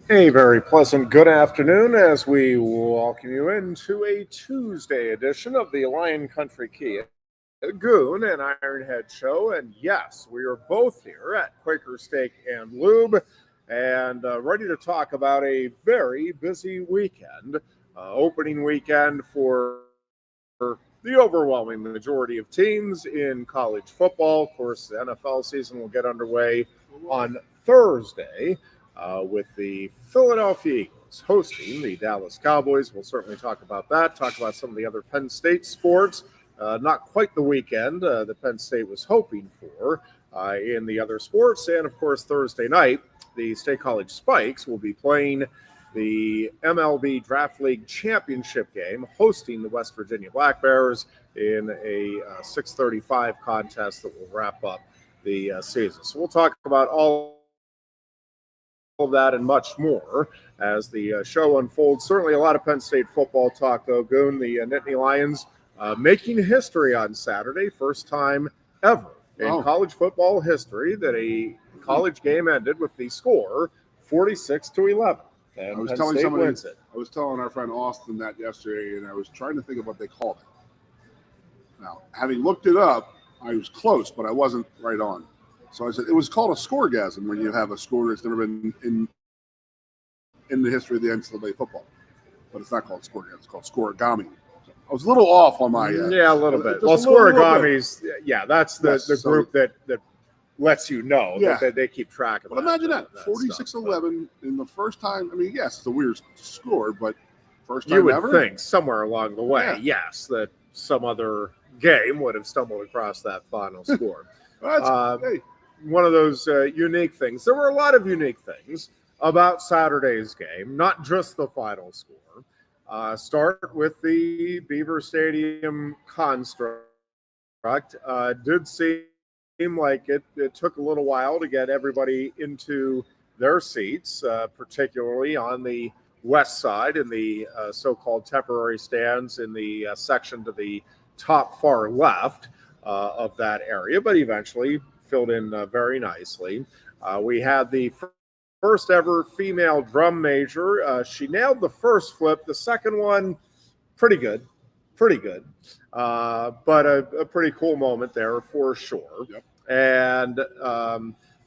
A very pleasant good afternoon as we welcome you into a Tuesday edition of the Lion Country Kia Goon and Ironhead Show. And yes, we are both here at Quaker Steak and Lube and ready to talk about a very busy weekend, opening weekend for the overwhelming majority of teams in college football. Of course, the NFL season will get underway on Thursday with the Philadelphia Eagles hosting the Dallas Cowboys. We'll certainly talk about that, talk about some of the other Penn State sports. Not quite the weekend that Penn State was hoping for in the other sports. And, of course, Thursday night, the State College Spikes will be playing the MLB Draft League Championship game, hosting the West Virginia Black Bears in a 6:35 contest that will wrap up the season. So we'll talk about all of that and much more as the show unfolds. Certainly a lot of Penn State football talk, though. Goon, the Nittany Lions making history on Saturday, first time ever in college football history that a college game ended with the score 46-11. And I was Penn telling State somebody, wins it. I was telling our friend Austin that yesterday, and I was trying to think of what they called it. Now, having looked it up, I was close, but I wasn't right on. So I said it was called a scoregasm when you have a score that's never been in the history of the NCAA football. But it's not called scoregasm; it's called scoregami. So I was a little off on my yeah, a little bit. Well, scoregami's that's the group that lets you know that they keep track of. But imagine that 46-11 in the first time. I mean, yes, it's a weird score, but first time you would ever. Think somewhere along the way, yes, that some other game would have stumbled across that final score. One of those unique things. There were a lot of unique things about Saturday's game, not just the final score. Start with the Beaver Stadium construct. Did seem like it took a little while to get everybody into their seats, particularly on the west side in the so-called temporary stands in the section to the top far left of that area, but eventually filled in very nicely. We had the first ever female drum major. She nailed the first flip. The second one, pretty good. But a pretty cool moment there for sure. Yep. And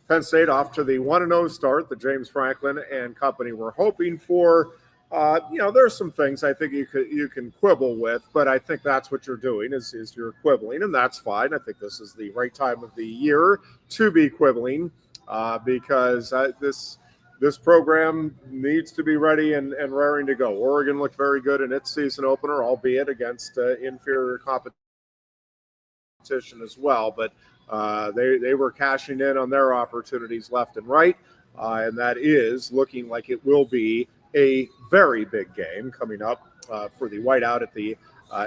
Penn State off to the 1-0 start that James Franklin and company were hoping for. There's some things I think you can quibble with, but I think that's what you're doing is you're quibbling, and that's fine. I think this is the right time of the year to be quibbling because this program needs to be ready and raring to go. Oregon looked very good in its season opener, albeit against inferior competition as well, but they were cashing in on their opportunities left and right, and that is looking like it will be a very big game coming up for the Whiteout at the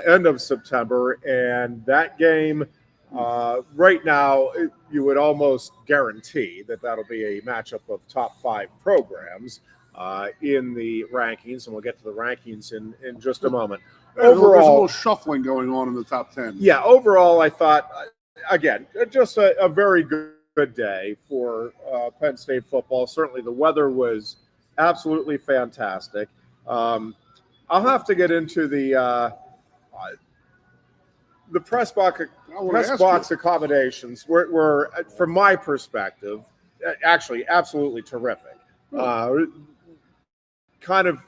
end of September. And that game right now, you would almost guarantee that that'll be a matchup of top 5 programs in the rankings. And we'll get to the rankings in just a moment. Overall, there's a little shuffling going on in the top 10. Yeah, overall, I thought, again, just a very good day for Penn State football. Certainly the weather was absolutely fantastic. I'll have to get into the press box accommodations were, from my perspective, actually absolutely terrific. Kind of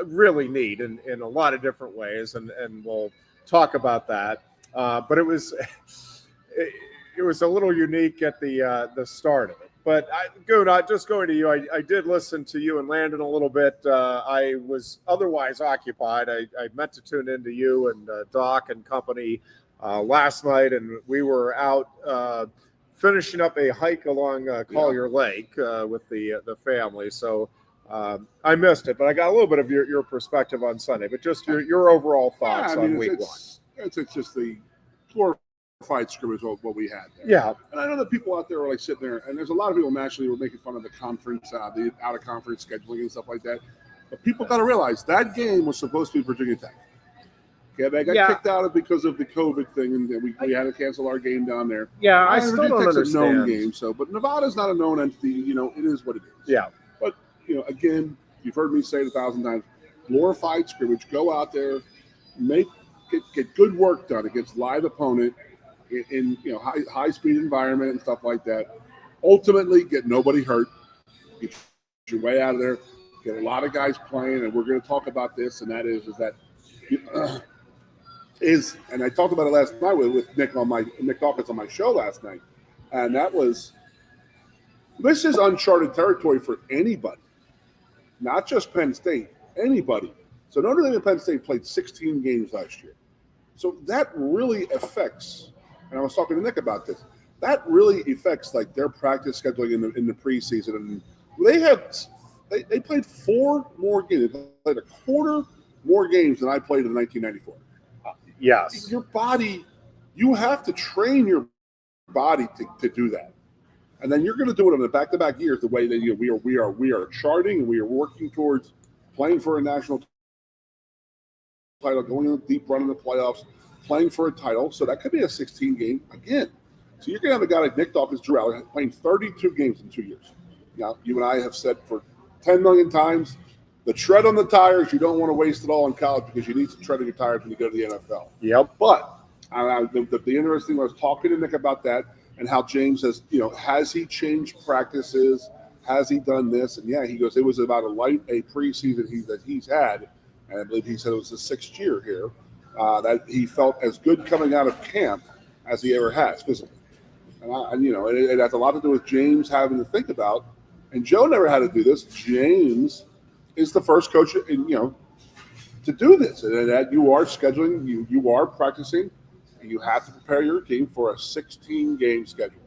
really neat in a lot of different ways, and we'll talk about that. But it was a little unique at the start of it. But Goon, just going to you, I did listen to you and Landon a little bit. I was otherwise occupied. I meant to tune into you and Doc and company last night, and we were out finishing up a hike along Collier Lake with the family. So I missed it, but I got a little bit of your perspective on Sunday. But just your overall thoughts on week one. It's just the glorified scrimmage of what we had there. Yeah. And I know that people out there are like sitting there, and there's a lot of people nationally who are making fun of the conference, the out-of-conference scheduling and stuff like that. But people got to realize that game was supposed to be Virginia Tech. Okay, they got kicked out of because of the COVID thing, and we had to cancel our game down there. Yeah, I still don't understand. A known game, but Nevada's not a known entity. It is what it is. Yeah. But again, you've heard me say it 1,000 times, glorified scrimmage, go out there, get good work done against live opponent in high speed environment and stuff like that. Ultimately, get nobody hurt, get your way out of there, get a lot of guys playing, and we're going to talk about this, and that is that and I talked about it last night with Nick Dawkins on my show last night, and this is uncharted territory for anybody, not just Penn State, anybody. So Notre Dame and Penn State played 16 games last year. So that really affects, and I was talking to Nick about this, that really affects like their practice scheduling in the preseason. And they played 4 more games. They played a quarter more games than I played in 1994. Yes. Your body, you have to train your body to do that. And then you're going to do it in the back-to-back years the way that we are charting and we are working towards playing for a national title, going on a deep run in the playoffs, playing for a title. So that could be a 16-game again. So you're going to have a guy like Nick Dawkins, Drew Allen, playing 32 games in 2 years. Now, you and I have said for 10 million times, the tread on the tires, you don't want to waste it all in college because you need some tread on your tires when you go to the NFL. Yep. But the interesting was talking to Nick about that and how James has he changed practices? Has he done this? And yeah, he goes, it was about a preseason that he's had, and I believe he said it was the 6th year here, that he felt as good coming out of camp as he ever has physically. And it has a lot to do with James having to think about, and Joe never had to do this. James is the first coach, to do this, and that you are scheduling, you are practicing, and you have to prepare your team for a 16-game schedule,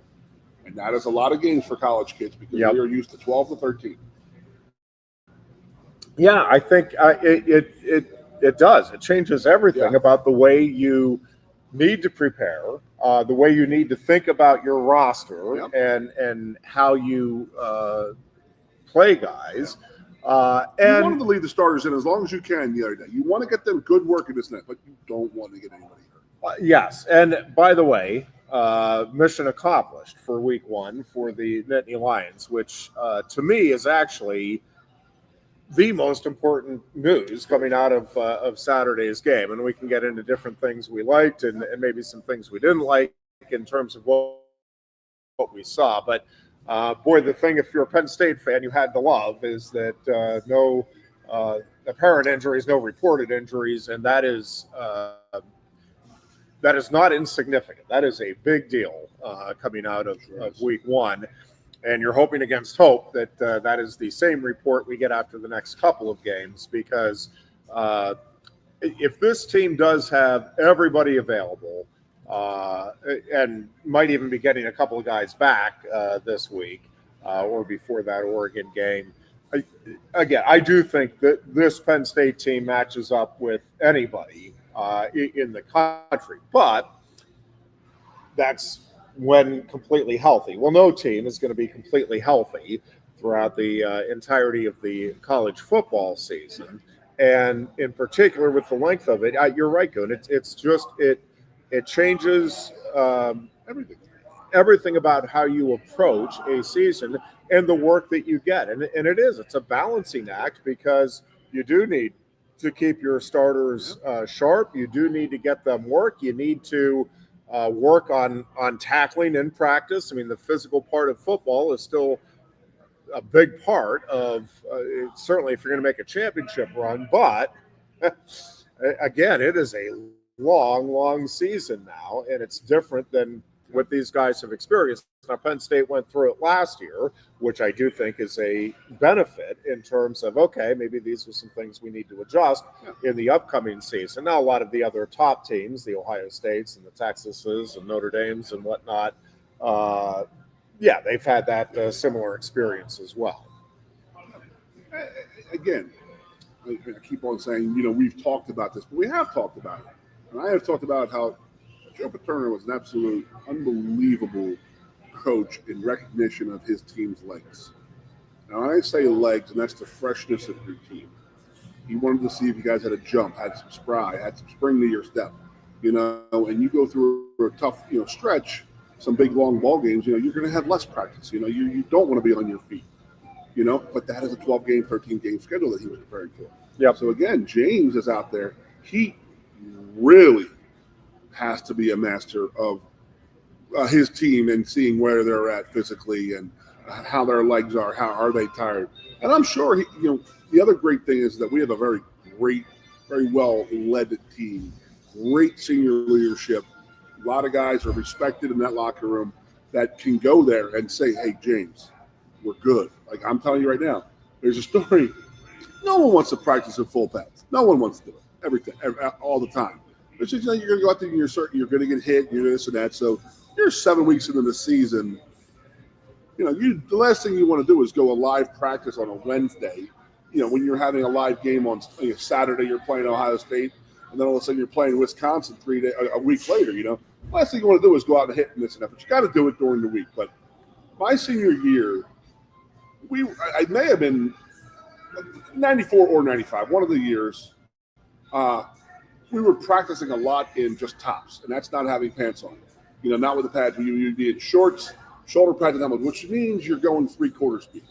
and that is a lot of games for college kids because we are used to 12 to 13. Yeah, I think it does. It changes everything about the way you need to prepare, the way you need to think about your roster, and how you play guys. You wanted to leave the starters in as long as you can the other day. You want to get them good work in this net, but you don't want to get anybody hurt. Yes, and by the way, mission accomplished for week 1 for the Nittany Lions, which to me is actually the most important news coming out of Saturday's game. And we can get into different things we liked and maybe some things we didn't like in terms of what we saw. But boy, the thing, if you're a Penn State fan, you had to love is that no apparent injuries, no reported injuries, and that is not insignificant. That is a big deal coming out of week 1. And you're hoping against hope that that is the same report we get after the next couple of games, because if this team does have everybody available and might even be getting a couple of guys back this week or before that Oregon game, I do think that this Penn State team matches up with anybody in the country, but that's when completely healthy. Well, no team is going to be completely healthy throughout the entirety of the college football season, and in particular with the length of it, you're right, Goon. It changes everything about how you approach a season and the work that you get, and it's a balancing act, because you do need to keep your starters sharp. You do need to get them work. You need to work on tackling in practice. I mean, the physical part of football is still a big part of certainly if you're going to make a championship run. But again, it is a long season now, and it's different than what these guys have experienced. Now, Penn State went through it last year, which I do think is a benefit in terms of, okay, maybe these are some things we need to adjust in the upcoming season. Now, a lot of the other top teams, the Ohio States and the Texases and Notre Dames and whatnot, they've had that similar experience as well. Again, I keep on saying, we've talked about this, but we have talked about it. And I have talked about how Joe Paterno was an absolute unbelievable coach in recognition of his team's legs. Now, when I say legs, and that's the freshness of your team. He wanted to see if you guys had a jump, had some had some spring to your step, and you go through a tough, stretch, some big long ball games, you're going to have less practice. You don't want to be on your feet. But that is a 12-game, 13-game schedule that he was preparing for. Yep. So again, James is out there. He really has to be a master of his team and seeing where they're at physically and how their legs are, how are they tired. And I'm sure the other great thing is that we have a very great, very well led team, great senior leadership. A lot of guys are respected in that locker room that can go there and say, "Hey, James, we're good." Like I'm telling you right now, there's a story. No one wants to practice in full pads. No one wants to do it all the time. It's just you're going to go out there and you're going to get hit, you're this and that. So you're 7 weeks into the season. The last thing you want to do is go a live practice on a Wednesday. When you're having a live game on Saturday, you're playing Ohio State, and then all of a sudden you're playing Wisconsin a week later. Last thing you want to do is go out and hit and this and that. But you got to do it during the week. But my senior year, I may have been 94 or 95, one of the years. We were practicing a lot in just tops, and that's not having pants on. Not with the pads. You'd be in shorts, shoulder pads, and helmet, which means you're going 3/4 speed.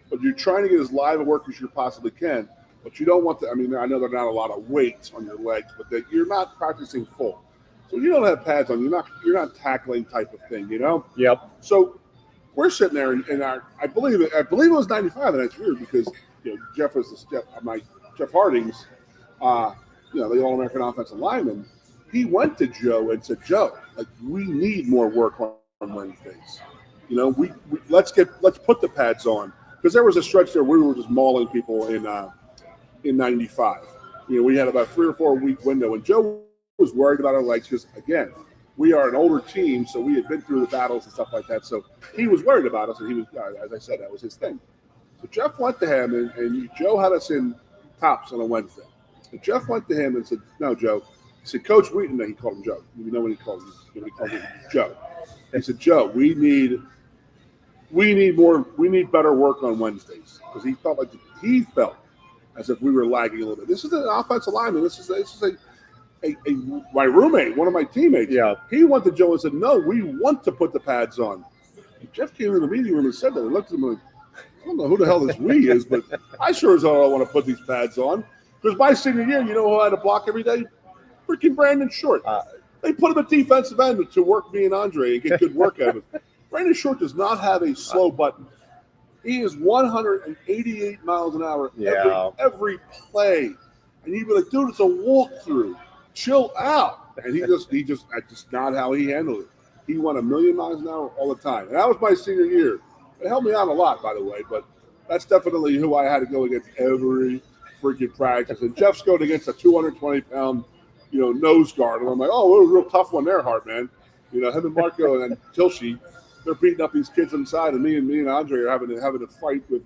But you're trying to get as live a work as you possibly can. But you don't want to. I know there are not a lot of weights on your legs, but that you're not practicing full. So you don't have pads on. You're not tackling type of thing. Yep. So we're sitting there, and I believe it was 95, and that's weird because Jeff Hardings. The All-American offensive lineman, he went to Joe and said, "Joe, we need more work on Wednesdays. Let's put the pads on." Because there was a stretch there where we were just mauling people in 95. We had about a 3 or 4 week window, and Joe was worried about our legs because, again, we are an older team, so we had been through the battles and stuff like that. So he was worried about us, and he was, as I said, that was his thing. So Jeff went to him, and Joe had us in tops on a Wednesday. And Jeff went to him and said, "No, Joe." He said, "Coach Wheaton," he called him Joe. You know what he called him? He called him Joe. He said, "Joe, we need better work on Wednesdays," because he felt as if we were lagging a little bit. This is an offensive lineman. This is my roommate, one of my teammates. Yeah. He went to Joe and said, "No, we want to put the pads on." And Jeff came in the meeting room and said that. I looked at him like, I don't know who the hell this we is, but I sure as hell don't want to put these pads on. Because my senior year, who I had to block every day? Freaking Brandon Short. They put him at defensive end to work me and Andre and get good work out of him. Brandon Short does not have a slow button. He is 188 miles an hour every play. And you'd be like, "Dude, it's a walkthrough. Chill out." And that's just not how he handled it. He went 1,000,000 miles an hour all the time. And that was my senior year. It helped me out a lot, by the way, but that's definitely who I had to go against every freaking practice. And Jeff's going against a 220-pound, nose guard. And I'm like, "Oh, it was a real tough one there, Hart, man." Him and Marco and Tilshey, they're beating up these kids inside, and me and Andre are having to fight with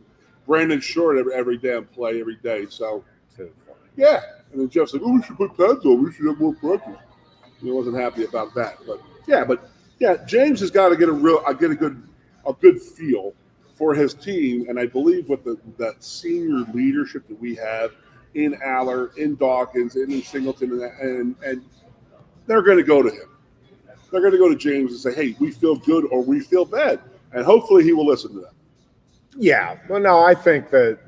Brandon Short every damn play, every day. So, yeah. And then Jeff's like, "Oh, we should put pads on. We should have more practice." He wasn't happy about that. But James has got to get a good feel for his team, and I believe with that senior leadership that we have in Aller, in Dawkins, in Singleton, and they're going to go to him. They're going to go to James and say, "Hey, we feel good or we feel bad," and hopefully he will listen to them. Yeah, well, no, I think that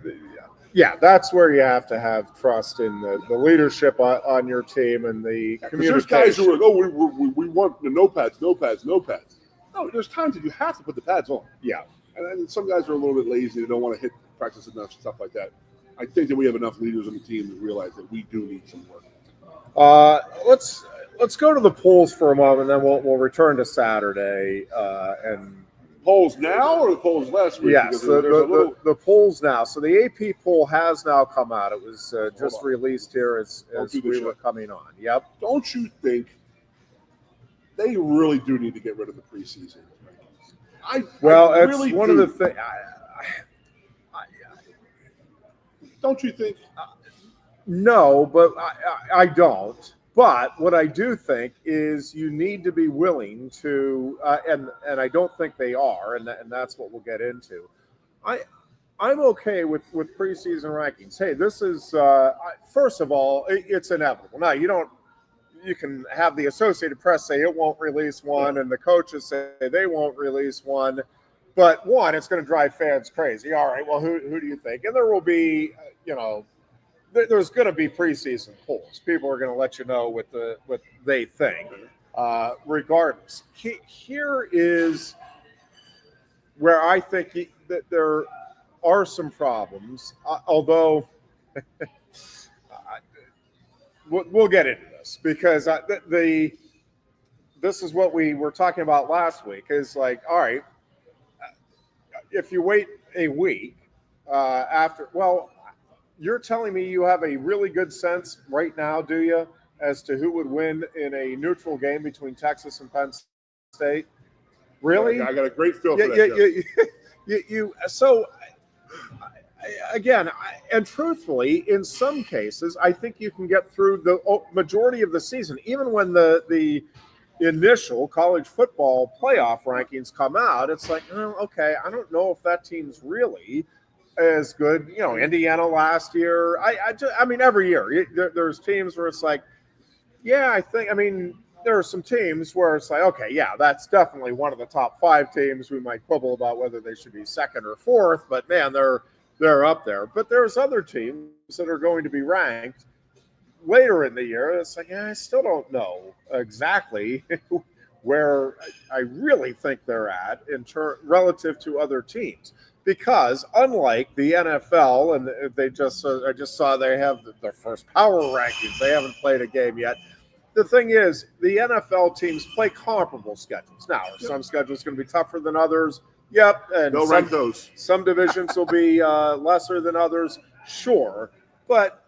that's where you have to have trust in the leadership on your team and the communication. There's guys who are like, "Oh, we want the no pads." No, there's times that you have to put the pads on. Yeah. And some guys are a little bit lazy. They don't want to hit practice enough, stuff like that. I think that we have enough leaders on the team to realize that we do need some work. Let's go to the polls for a moment, and then we'll return to Saturday. And polls now or the polls last week? Yes, the polls now. So the AP poll has now come out. It was just released here as we were coming on. Yep. Don't you think they really do need to get rid of the preseason? It's one of the things. Don't you think? No, but I don't. But what I do think is you need to be willing to, and I don't think they are, and that's what we'll get into. I'm okay with preseason rankings. Hey, this is first of all, it's inevitable. Now you can have the Associated Press say it won't release one, and the coaches say they won't release one. But one, it's going to drive fans crazy. All right, well, who do you think? And there will be, there's going to be preseason polls. People are going to let you know what they think, regardless. Here is where I think that there are some problems, although we'll get into this because this is what we were talking about last week. Is like, all right, if you wait a week after, well, you're telling me you have a really good sense right now, do you, as to who would win in a neutral game between Texas and Penn State? Really? I got a great feel for that. So, again, and truthfully, in some cases, I think you can get through the majority of the season, even when the initial college football playoff rankings come out. It's like, oh, okay, I don't know if that team's really as good. Indiana last year. I mean, every year there's teams where it's like, yeah, there are some teams where it's like, okay, yeah, that's definitely one of the top 5 teams. We might quibble about whether they should be second or fourth, but man, they're up there. But there's other teams that are going to be ranked later in the year. It's like, I still don't know exactly where I really think they're at relative to other teams. Because unlike the NFL, and I just saw they have their first power rankings. They haven't played a game yet. The thing is, the NFL teams play comparable schedules. Now, some schedules going to be tougher than others. Yep. And they'll rank those. Some divisions will be lesser than others. Sure. But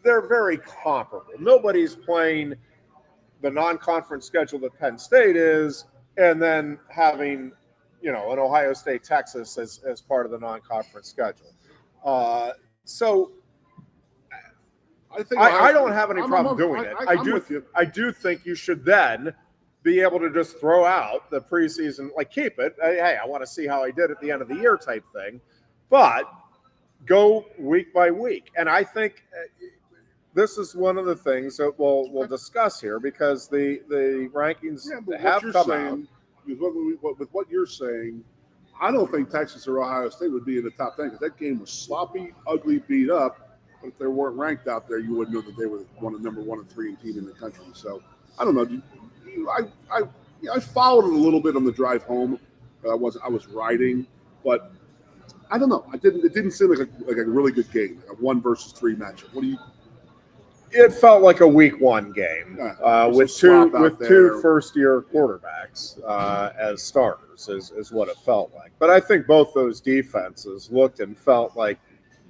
they're very comparable. Nobody's playing the non-conference schedule that Penn State is, and then having, an Ohio State, Texas as part of the non-conference schedule. So I don't have any problem doing it. I do think you should then be able to just throw out the preseason, like keep it. Hey, I want to see how I did at the end of the year type thing, but go week by week. And I think this is one of the things that we'll discuss here because the rankings have come out. With what you're saying, I don't think Texas or Ohio State would be in the top 10 because that game was sloppy, ugly, beat up. But if they weren't ranked out there, you wouldn't know that they were number 1 and 3 team in the country. So I don't know. I followed it a little bit on the drive home. I was riding, but I don't know. It didn't seem like a really good game, a 1 versus 3 matchup. It felt like a week 1 game with two first-year quarterbacks as starters is what it felt like. But I think both those defenses looked and felt like,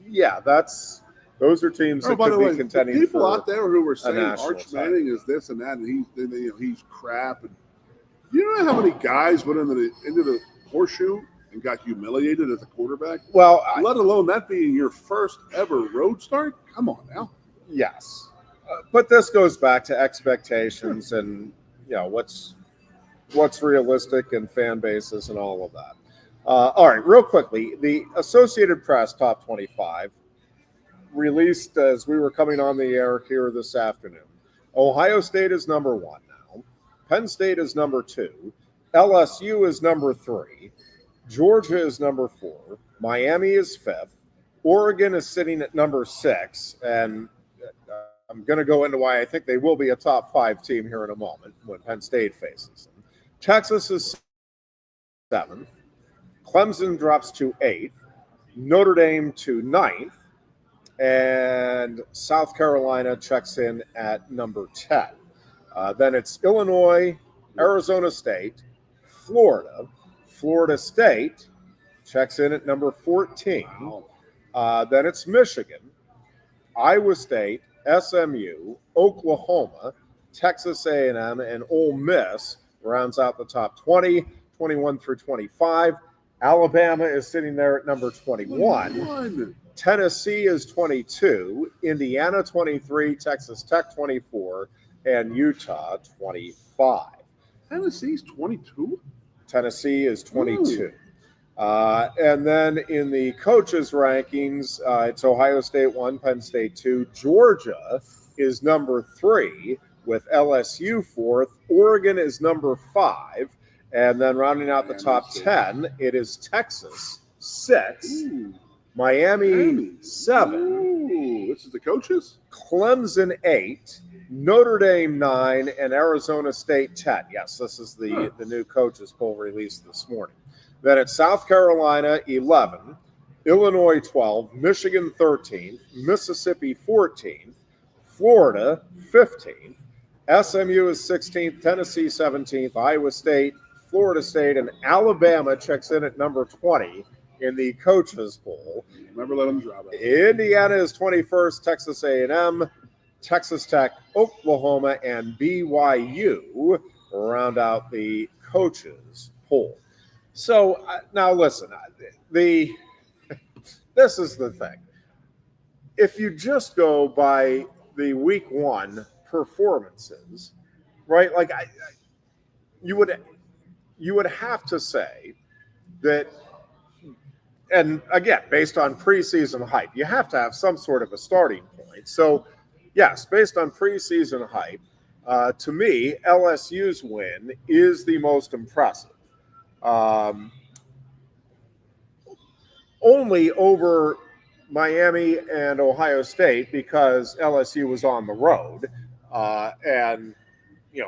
yeah, those are teams that could be contending. People out there who were saying Arch Manning is this and that, and he's crap. And you know how many guys went into the horseshoe and got humiliated as a quarterback? Well, let alone that being your first ever road start. Come on now. Yes. But this goes back to expectations and what's realistic and fan bases and all of that. All right, real quickly, the Associated Press Top 25 released as we were coming on the air here this afternoon. Ohio State is number 1 now. Penn State is number 2. LSU is number 3. Georgia is number 4. Miami is 5th. Oregon is sitting at number 6, and I'm going to go into why I think they will be a top 5 team here in a moment when Penn State faces them. Texas is 7th. Clemson drops to 8th. Notre Dame to 9th. And South Carolina checks in at number 10. Then it's Illinois, Arizona State, Florida State checks in at number 14. Then it's Michigan, Iowa State, SMU, Oklahoma, Texas A&M, and Ole Miss rounds out the top 20, 21 through 25. Alabama is sitting there at number 21. Tennessee is 22, Indiana 23, Texas Tech 24, and Utah 25. Tennessee's 22? Tennessee is 22. And then in the coaches' rankings, it's Ohio State 1, Penn State 2. Georgia is number 3 with LSU 4th. Oregon is number 5. And then rounding out the top 10, it is Texas 6, Ooh. Miami 7, Ooh, this is the coaches? Clemson 8, Notre Dame 9, and Arizona State 10. Yes, this is the new coaches poll released this morning. Then it's South Carolina 11, Illinois 12, Michigan 13, Mississippi 14, Florida 15, SMU is 16th, Tennessee 17th, Iowa State, Florida State, and Alabama checks in at number 20 in the coaches poll. Never let them drop it. Indiana is 21st, Texas A&M, Texas Tech, Oklahoma, and BYU round out the coaches poll. So now listen, this is the thing. If you just go by the week 1 performances, right? Like you would have to say that, and again, based on preseason hype, you have to have some sort of a starting point. So, yes, based on preseason hype, to me, LSU's win is the most impressive. Only over Miami and Ohio State because LSU was on the road, and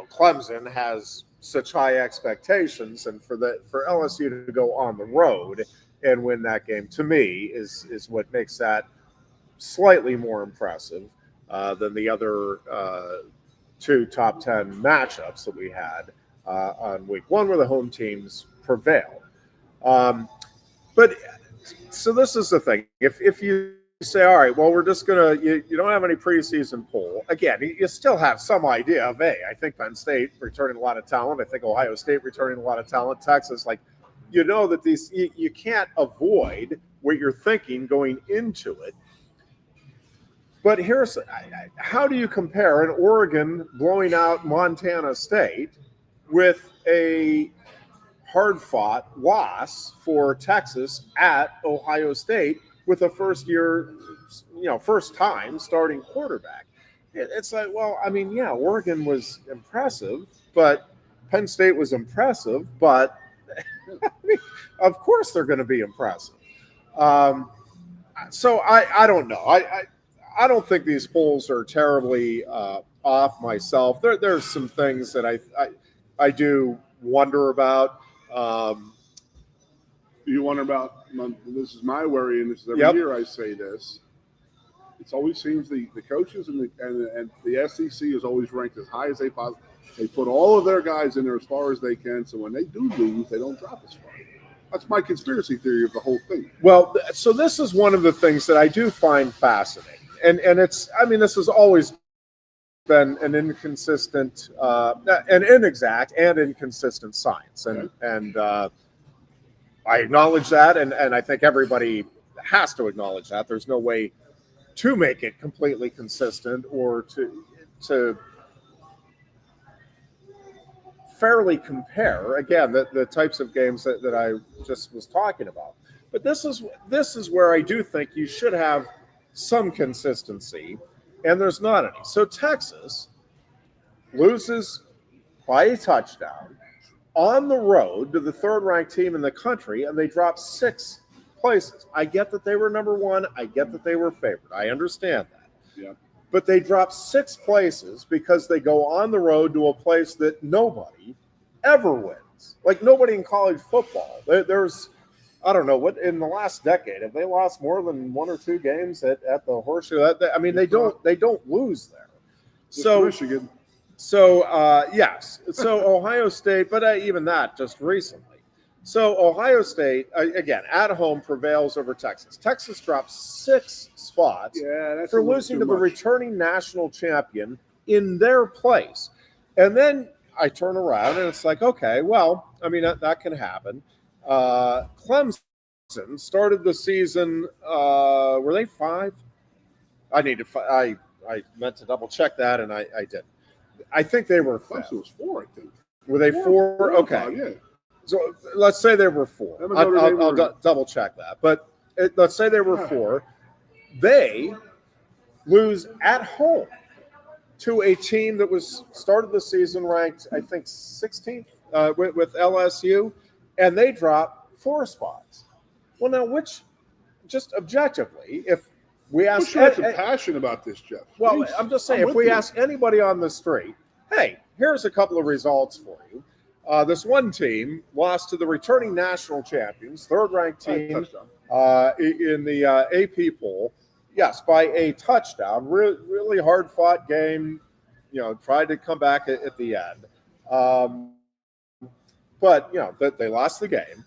Clemson has such high expectations, and for LSU to go on the road and win that game, to me, is what makes that slightly more impressive than the other 2 top 10 matchups that we had on week 1, where the home teams prevail. But so this is the thing. If you say, all right, well, we're just going to, you don't have any preseason poll. Again, you still have some idea of, hey, I think Penn State returning a lot of talent. I think Ohio State returning a lot of talent. Texas, like, that these, you can't avoid what you're thinking going into it. But here's, how do you compare an Oregon blowing out Montana State with a hard-fought loss for Texas at Ohio State with a first-time starting quarterback? It's like, well, I mean, yeah, Oregon was impressive, but Penn State was impressive, but I mean, of course they're going to be impressive. So I don't know. I don't think these polls are terribly off myself. There's some things that I do wonder about. You wonder about, this is my worry, and this is every year I say this. It always seems the coaches and the SEC is always ranked as high as they possibly. They put all of their guys in there as far as they can, so when they do lose, they don't drop as far. That's my conspiracy theory of the whole thing. Well, so this is one of the things that I do find fascinating. And it's, I mean, this has always been an inconsistent, an inexact and inconsistent science. And I acknowledge that, and I think everybody has to acknowledge that. There's no way to make it completely consistent or to fairly compare, again, the types of games that I just was talking about. But this is where I do think you should have some consistency, and there's not any. So Texas loses by a touchdown on the road to the third-ranked team in the country, and they drop 6 places. I get that they were number 1. I get that they were favored. I understand that. Yeah. But they drop 6 places because they go on the road to a place that nobody ever wins. Like nobody in college football. There's, I don't know, what in the last decade have they lost more than 1 or 2 games at the Horseshoe? I mean, they don't lose there. So Michigan. So yes. So Ohio State, but even that just recently. So Ohio State, again, at home prevails over Texas. Texas drops 6 spots for losing to the returning national champion in their place. And then I turn around and it's like, okay, well, I mean, that can happen. Clemson started the season, were they 5? I meant to double check that, and I didn't. I think they were 5. Clemson was 4, I think. Were they 4? Okay. 5, yeah. So let's say there were 4. I'll double check that. But let's say there were 4. They lose at home to a team that was started the season ranked, I think, 16th with LSU, and they drop 4 spots. Well, now, which, just objectively, if we ask... You had some passion about this, Jeff. Well, Please, I'm just saying, if we ask anybody on the street, hey, here's a couple of results for you. This one team lost to the returning national champions, third-ranked team in the AP poll. Yes, by a touchdown. Really hard-fought game. Tried to come back at the end. But, they lost the game.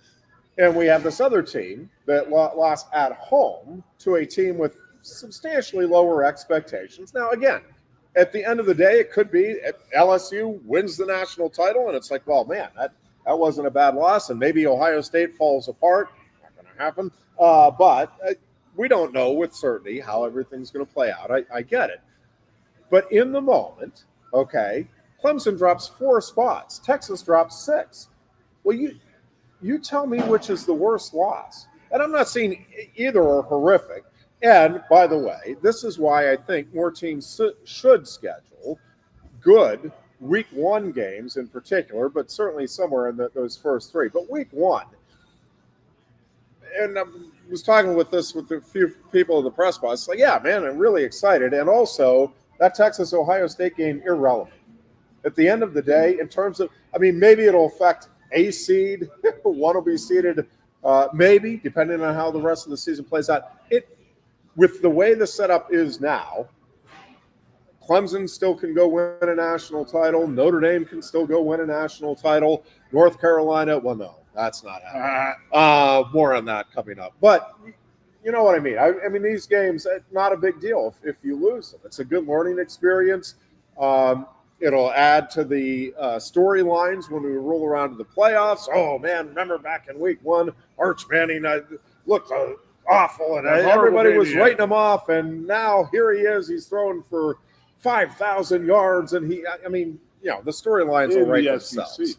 And we have this other team that lost at home to a team with substantially lower expectations. Now, again, at the end of the day, it could be LSU wins the national title, and it's like, well, man, that wasn't a bad loss, and maybe Ohio State falls apart. Not going to happen. But we don't know with certainty how everything's going to play out. I get it. But in the moment, okay, Clemson drops 4 spots. Texas drops 6. Well, you tell me which is the worst loss. And I'm not saying either are horrific. And, by the way, this is why I think more teams should schedule good week 1 games in particular, but certainly somewhere in those first 3. But week 1, and I was talking with a few people in the press box, like, yeah, man, I'm really excited. And also, that Texas-Ohio State game, irrelevant. At the end of the day, in terms of, maybe it'll affect a seed. One will be seeded, maybe, depending on how the rest of the season plays out. With the way the setup is now, Clemson still can go win a national title. Notre Dame can still go win a national title. North Carolina, well, no, that's not happening. More on that coming up. But you know what I mean. I mean, these games, not a big deal if you lose them. It's a good learning experience. It'll add to the storylines when we roll around to the playoffs. Oh, man, remember back in week 1, Arch Manning looked awful, and everybody was writing him off, and now here he is. He's throwing for 5,000 yards, and the storylines will write themselves.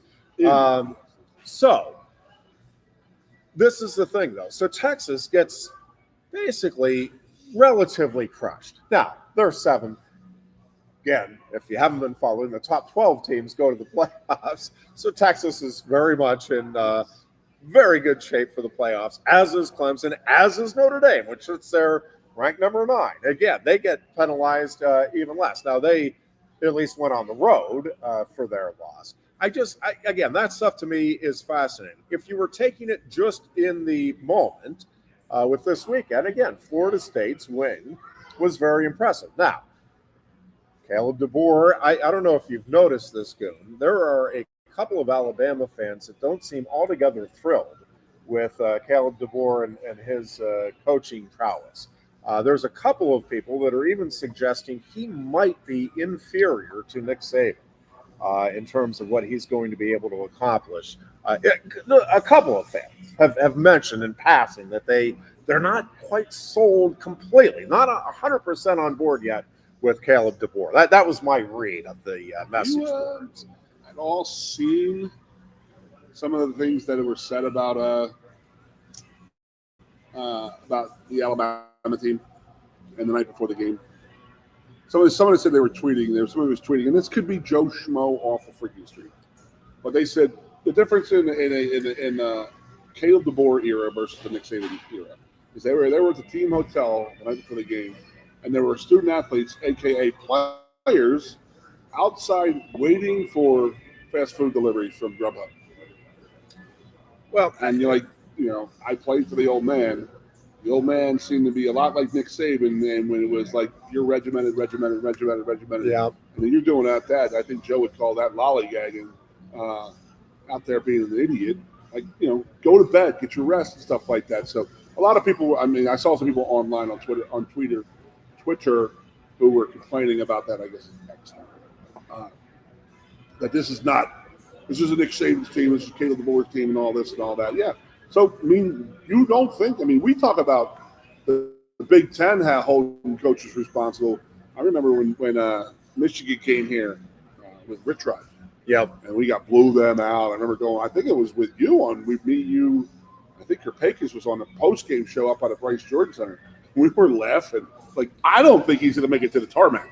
So this is the thing, though. So Texas gets basically relatively crushed. Now, they're 7th. Again, if you haven't been following, the top 12 teams go to the playoffs. So Texas is very much in very good shape for the playoffs, as is Clemson, as is Notre Dame, which is their ranked number 9. Again, they get penalized even less. Now, they at least went on the road for their loss. Again, that stuff to me is fascinating. If you were taking it just in the moment with this weekend, again, Florida State's win was very impressive. Now, Caleb DeBoer, I don't know if you've noticed this, Goon. There are a couple of Alabama fans that don't seem altogether thrilled with Caleb DeBoer and his coaching prowess. There's a couple of people that are even suggesting he might be inferior to Nick Saban in terms of what he's going to be able to accomplish. A couple of fans have mentioned in passing that they're not quite sold completely, not 100% on board yet with Caleb DeBoer. That was my read of the message boards. I've all seen some of the things that were said about the Alabama team and the night before the game. Somebody said they were tweeting. Somebody was tweeting, and this could be Joe Schmo off of freaking street. But they said the difference in Caleb DeBoer era versus the Nick Saban era is they were at the team hotel the night before the game, and there were student athletes, aka players, outside waiting for fast food deliveries from Grubhub. Well, and you're like, I played for the old man. The old man seemed to be a lot like Nick Saban, and when it was like you're regimented. Yeah. And then you're doing that. I think Joe would call that lollygagging, out there being an idiot. Like, go to bed, get your rest and stuff like that. So a lot of people, I saw some people online on Twitter who were complaining about that, I guess, that this is a Nick Saban's team, this is Caleb DeBoer's team and all this and all that. Yeah. So, you don't think, we talk about the Big Ten holding coaches responsible. I remember when Michigan came here with Rich Rod. Yep. And we blew them out. I remember going, I think it was with you I think Kerpakis was on the post-game show up at the Bryce Jordan Center. We were laughing. Like, I don't think he's going to make it to the tarmac.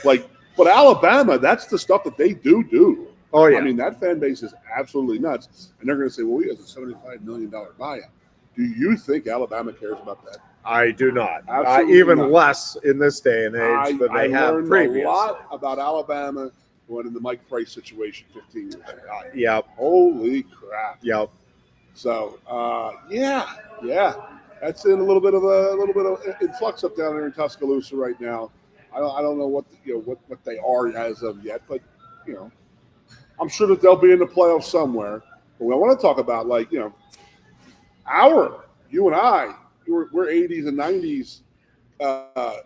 But Alabama, that's the stuff that they do. Oh, yeah. I mean, that fan base is absolutely nuts. And they're going to say, well, he has a $75 million buyout. Do you think Alabama cares about that? I do not. Absolutely even not. less in this day and age than they have learned previously. a lot about Alabama when in the Mike Price situation 15 years ago. Yep. Holy crap. Yep. So, yeah. That's in a little bit of influx up down there in Tuscaloosa right now. I don't know what what they are as of yet, but I'm sure that they'll be in the playoffs somewhere. But I want to talk about you and I, we're 80s and 90s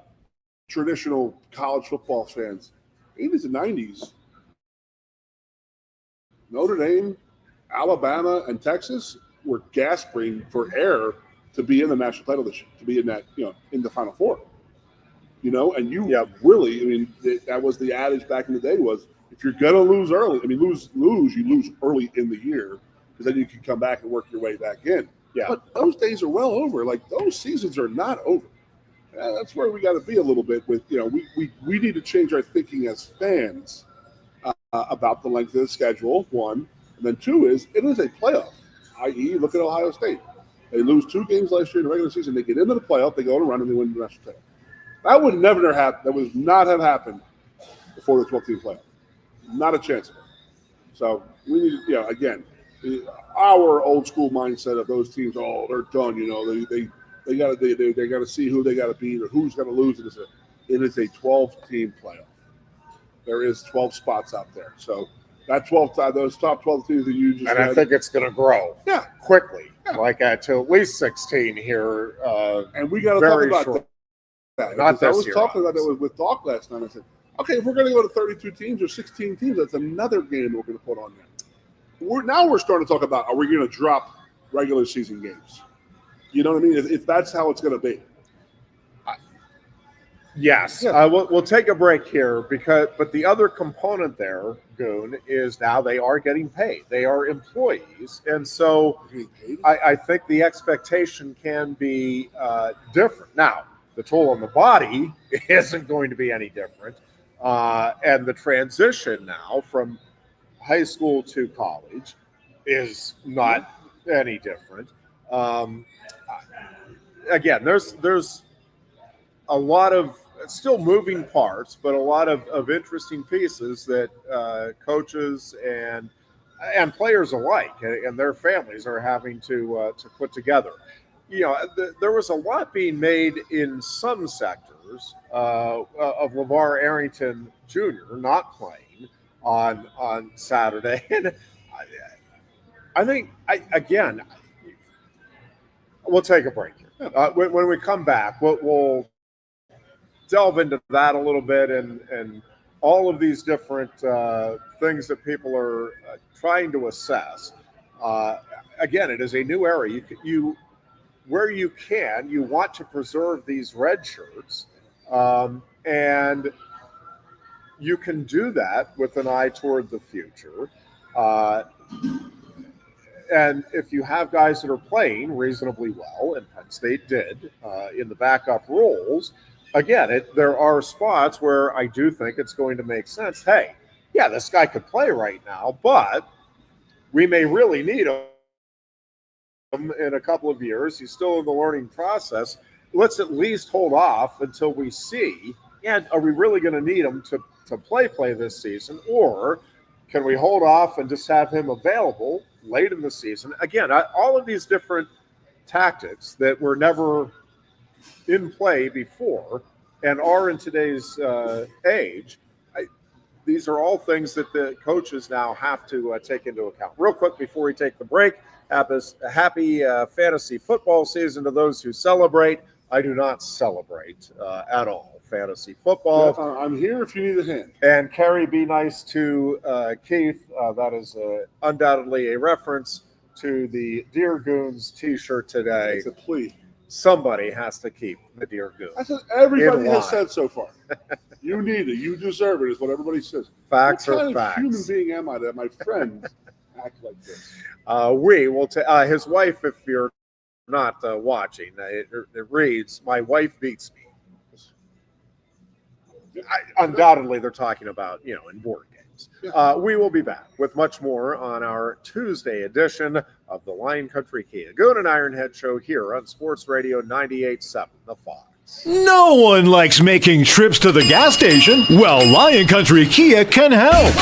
traditional college football fans. 80s and 90s, Notre Dame, Alabama, and Texas were gasping for air to be in the national title this year, to be in that, in the Final Four. And you really, I mean, that was the adage back in the day was, if you're going to lose early, you lose early in the year, because then you can come back and work your way back in. Yeah. But those days are well over. Like, those seasons are not over. That's where we got to be a little bit with, we need to change our thinking as fans about the length of the schedule, one. And then two is, it is a playoff, i.e., look at Ohio State. They lose 2 games last year in the regular season. They get into the playoff, they go on a run, and they win the national title. That would never happen. That would not have happened before the 12-team playoff. Not a chance of it. So we need, again, our old school mindset of those teams. Oh, they're done. They got to see who they got to beat or who's going to lose. It is a 12-team playoff. There is 12 spots out there. So that those top 12 teams that you just and I think it's going to grow. Yeah, quickly, to at least 16 here. And we got to talk about that. Not this I was year, talking about that with Doc last night. I said, okay, if we're going to go to 32 teams or 16 teams, that's another game we're going to put on there. Now we're starting to talk about, are we going to drop regular season games? You know what I mean? If that's how it's going to be. Yes. Yeah. We'll take a break here but the other component there, Goon, is now they are getting paid. They are employees. And so I think the expectation can be different. Now, the toll on the body isn't going to be any different. And the transition now from high school to college is not any different. Again, there's a lot of still moving parts, but a lot of interesting pieces that coaches and players alike and their families are having to put together. There was a lot being made in some sectors of LeVar Arrington Jr. not playing on Saturday, and I think again we'll take a break here. When we come back, we'll delve into that a little bit and all of these different things that people are trying to assess. Again, it is a new era. You where you can, you want to preserve these red shirts, and you can do that with an eye toward the future. And if you have guys that are playing reasonably well, and Penn State did in the backup roles, again, there are spots where I do think it's going to make sense. Hey, yeah, this guy could play right now, but we may really need him in a couple of years. He's still in the learning process. Let's at least hold off until we see, are we really going to need him to play this season, or can we hold off and just have him available late in the season? Again, all of these different tactics that were never in play before and are in today's age, these are all things that the coaches now have to take into account. Real quick before we take the break, happy fantasy football season to those who celebrate. I do not celebrate at all fantasy football. Yeah, I'm here if you need a hand. And Carrie, be nice to Keith. That is undoubtedly a reference to the Dear Goons t-shirt today. It's a plea. Somebody has to keep the Dear Goons. That's what everybody has said so far. You need it. You deserve it, is what everybody says. Facts what are kind facts. Of human being am I that my friends act like this? We will his wife, if you're not watching, it reads, "My wife beats me." Undoubtedly, they're talking about in board games. We will be back with much more on our Tuesday edition of the Lion Country Kia Goon and Ironhead show here on Sports Radio 98.7 The Fox. No one likes making trips to the gas station. Well, Lion Country Kia can help.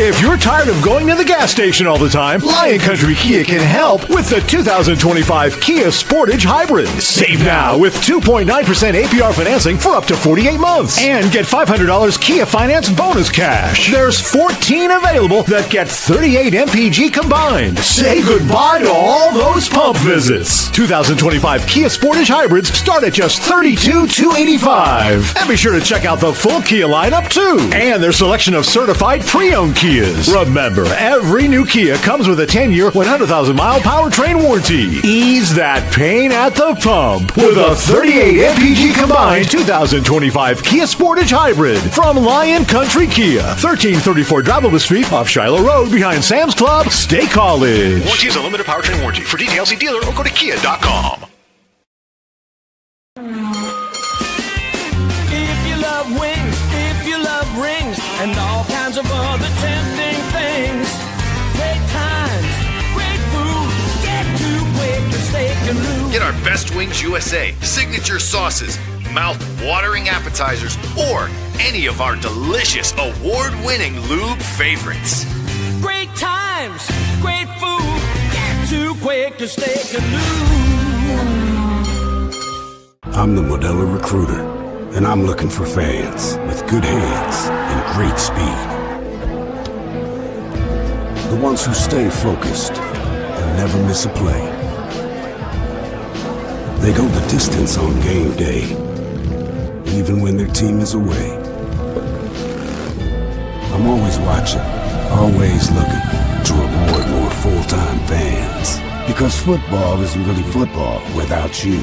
If you're tired of going to the gas station all the time, Lion Country Kia can help with the 2025 Kia Sportage Hybrid. Save now with 2.9% APR financing for up to 48 months. And get $500 Kia Finance bonus cash. There's 14 available that get 38 MPG combined. Say goodbye to all those pump visits. 2025 Kia Sportage Hybrids start at just $32,285. And be sure to check out the full Kia lineup too. And their selection of certified pre-owned Kias. Remember, every new Kia comes with a 10-year, 100,000-mile powertrain warranty. Ease that pain at the pump with a 38 MPG combined 2025 Kia Sportage Hybrid from Lion Country Kia, 1334 Drivable Street off Shiloh Road behind Sam's Club, State College. Warranty is a limited powertrain warranty. For details, see dealer or go to kia.com. If you love wings, if you love rings, and all kinds of other tempting things. Great times, great food, get to Quaker Steak Lube. Get our Best Wings USA, signature sauces, mouth-watering appetizers, or any of our delicious award-winning lube favorites. Great times, great food, get to Quaker Steak Lube. I'm the Modelo Recruiter, and I'm looking for fans with good hands and great speed. The ones who stay focused and never miss a play. They go the distance on game day, even when their team is away. I'm always watching, always looking to reward more full-time fans. Because football isn't really football without you.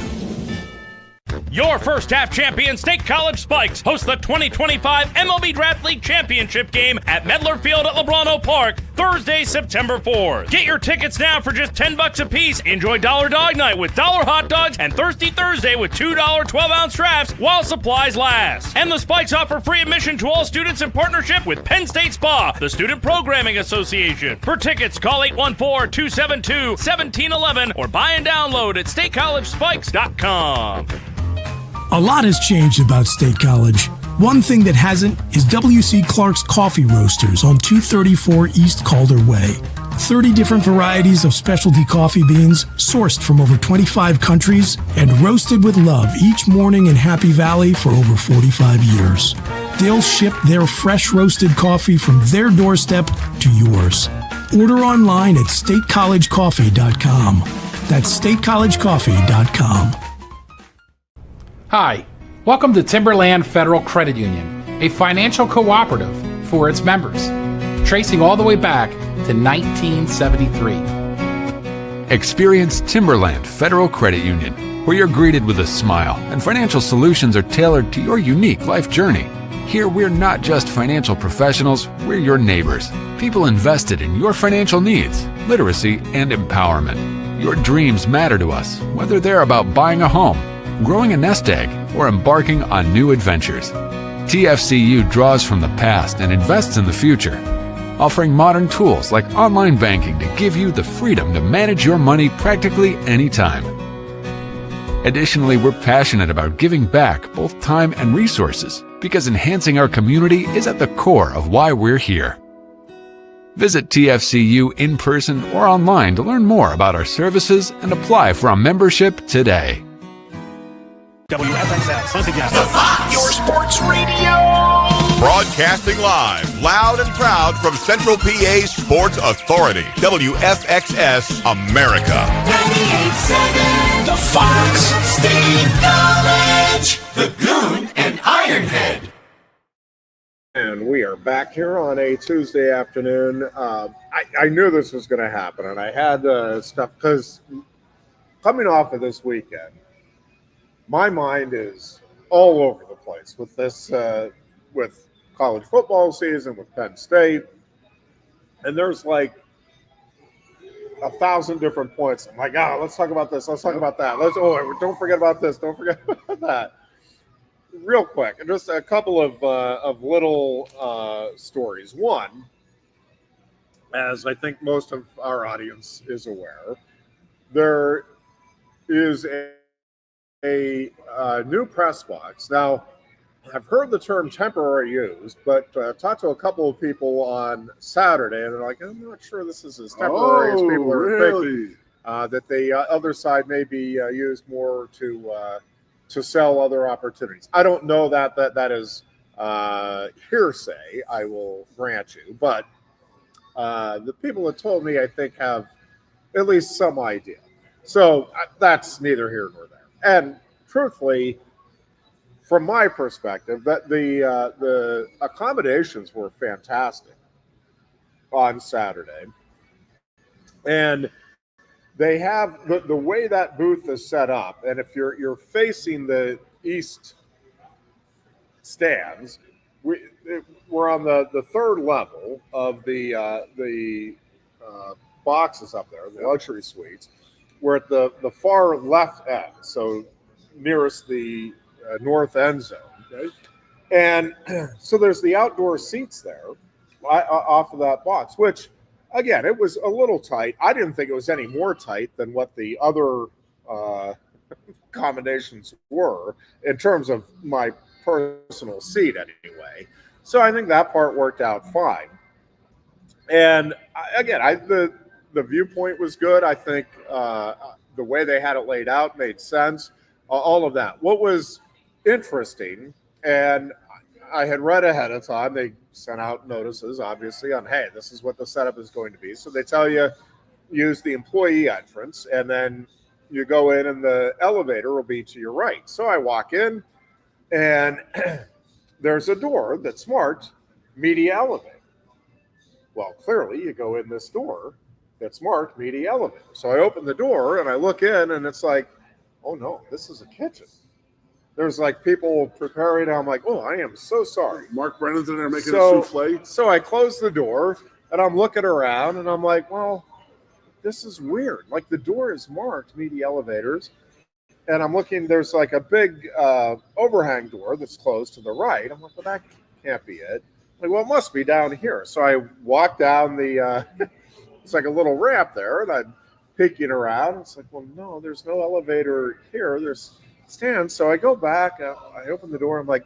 Your first half champion, State College Spikes, host the 2025 MLB Draft League Championship game at Medler Field at Lebrano Park, Thursday, September 4th. Get your tickets now for just $10 a piece. Enjoy Dollar Dog Night with $1 hot dogs and Thirsty Thursday with $2 12-ounce drafts while supplies last. And the Spikes offer free admission to all students in partnership with Penn State Spa, the Student Programming Association. For tickets, call 814-272-1711 or buy and download at statecollegespikes.com. A lot has changed about State College. One thing that hasn't is W.C. Clark's Coffee Roasters on 234 East Calder Way. 30 different varieties of specialty coffee beans sourced from over 25 countries and roasted with love each morning in Happy Valley for over 45 years. They'll ship their fresh roasted coffee from their doorstep to yours. Order online at statecollegecoffee.com. That's statecollegecoffee.com. Hi, welcome to Timberland Federal Credit Union, a financial cooperative for its members, tracing all the way back to 1973. Experience Timberland Federal Credit Union, where you're greeted with a smile and financial solutions are tailored to your unique life journey. Here, we're not just financial professionals, we're your neighbors, people invested in your financial needs, literacy, and empowerment. Your dreams matter to us, whether they're about buying a home, growing a nest egg, or embarking on new adventures. TFCU draws from the past and invests in the future, offering modern tools like online banking to give you the freedom to manage your money practically anytime. Additionally, we're passionate about giving back both time and resources because enhancing our community is at the core of why we're here. Visit TFCU in person or online to learn more about our services and apply for a membership today. WFXS, listen again. The Fox, your sports radio. Broadcasting live, loud and proud from Central PA's Sports Authority. WFXS America. 98.7, The Fox, State College, the Goon and Ironhead. And we are back here on a Tuesday afternoon. I knew this was going to happen, and I had stuff because coming off of this weekend, my mind is all over the place with this, with college football season, with Penn State, and there's like 1,000 different points. I'm like, let's talk about this. Let's talk about that. Don't forget about this. Don't forget about that. real quick, just a couple of little stories. One, as I think most of our audience is aware, there is a new press box. Now, I've heard the term temporary used, but talked to a couple of people on Saturday, and they're like, I'm not sure this is as temporary as people are thinking. That the other side may be used more to sell other opportunities. I don't know that is hearsay, I will grant you, but the people that told me, I think, have at least some idea. So that's neither here nor there. And truthfully, from my perspective, that the accommodations were fantastic on Saturday, and they have the way that booth is set up. And if you're facing the east stands, we're on the third level of the boxes up there, the luxury suites. We're at the far left end, so nearest the north end zone. Okay. And so there's the outdoor seats there off of that box, which, again, it was a little tight. I didn't think it was any more tight than what the other accommodations were in terms of my personal seat anyway. So I think that part worked out fine. And again, the viewpoint was good. I think the way they had it laid out made sense. All of that. What was interesting, and I had read ahead of time, they sent out notices, obviously, on, hey, this is what the setup is going to be. So they tell you, use the employee entrance, and then you go in and the elevator will be to your right. So I walk in, and there's a door that's marked media elevator. Well, clearly you go in this door that's marked media elevator. So I open the door and I look in, and it's like, oh no, this is a kitchen. There's like people preparing. I'm like, oh, I am so sorry. Mark Brennan's in there making a souffle. So I close the door and I'm looking around and I'm like, well, this is weird. Like, the door is marked media elevators, and I'm looking, there's like a big overhang door that's closed to the right. I'm like, well, that can't be it. I'm like, well, it must be down here. So I walk down the, it's like a little ramp there, and I'm peeking around. It's like, well, no, there's no elevator here. There's stands. So I go back, I open the door. I'm like,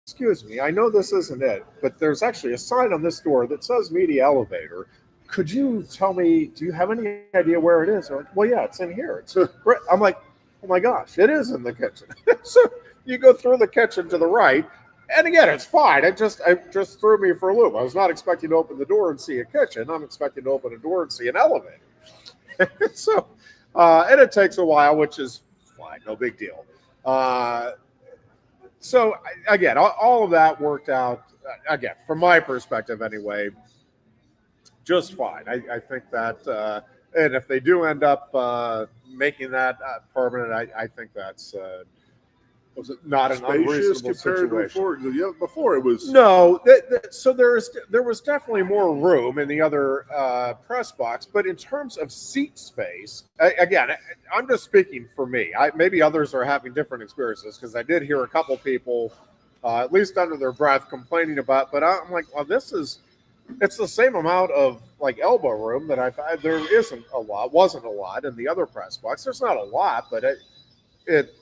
excuse me, I know this isn't it, but there's actually a sign on this door that says media elevator. Could you tell me, do you have any idea where it is? They're like, well, yeah, it's in here. I'm like, oh my gosh, it is in the kitchen. So you go through the kitchen to the right, and again, it's fine. It just threw me for a loop. I was not expecting to open the door and see a kitchen. I'm expecting to open a door and see an elevator. So, and it takes a while, which is fine, no big deal. So again, all of that worked out, again, from my perspective anyway, just fine. I think that, and if they do end up making that permanent, I think that's was it not an unreasonable situation. Before it was no. So there was definitely more room in the other press box, but in terms of seat space, again, I'm just speaking for me. Maybe others are having different experiences, because I did hear a couple people, at least under their breath, complaining about. But I'm like, well, it's the same amount of like elbow room that I've had. There wasn't a lot in the other press box. There's not a lot, but it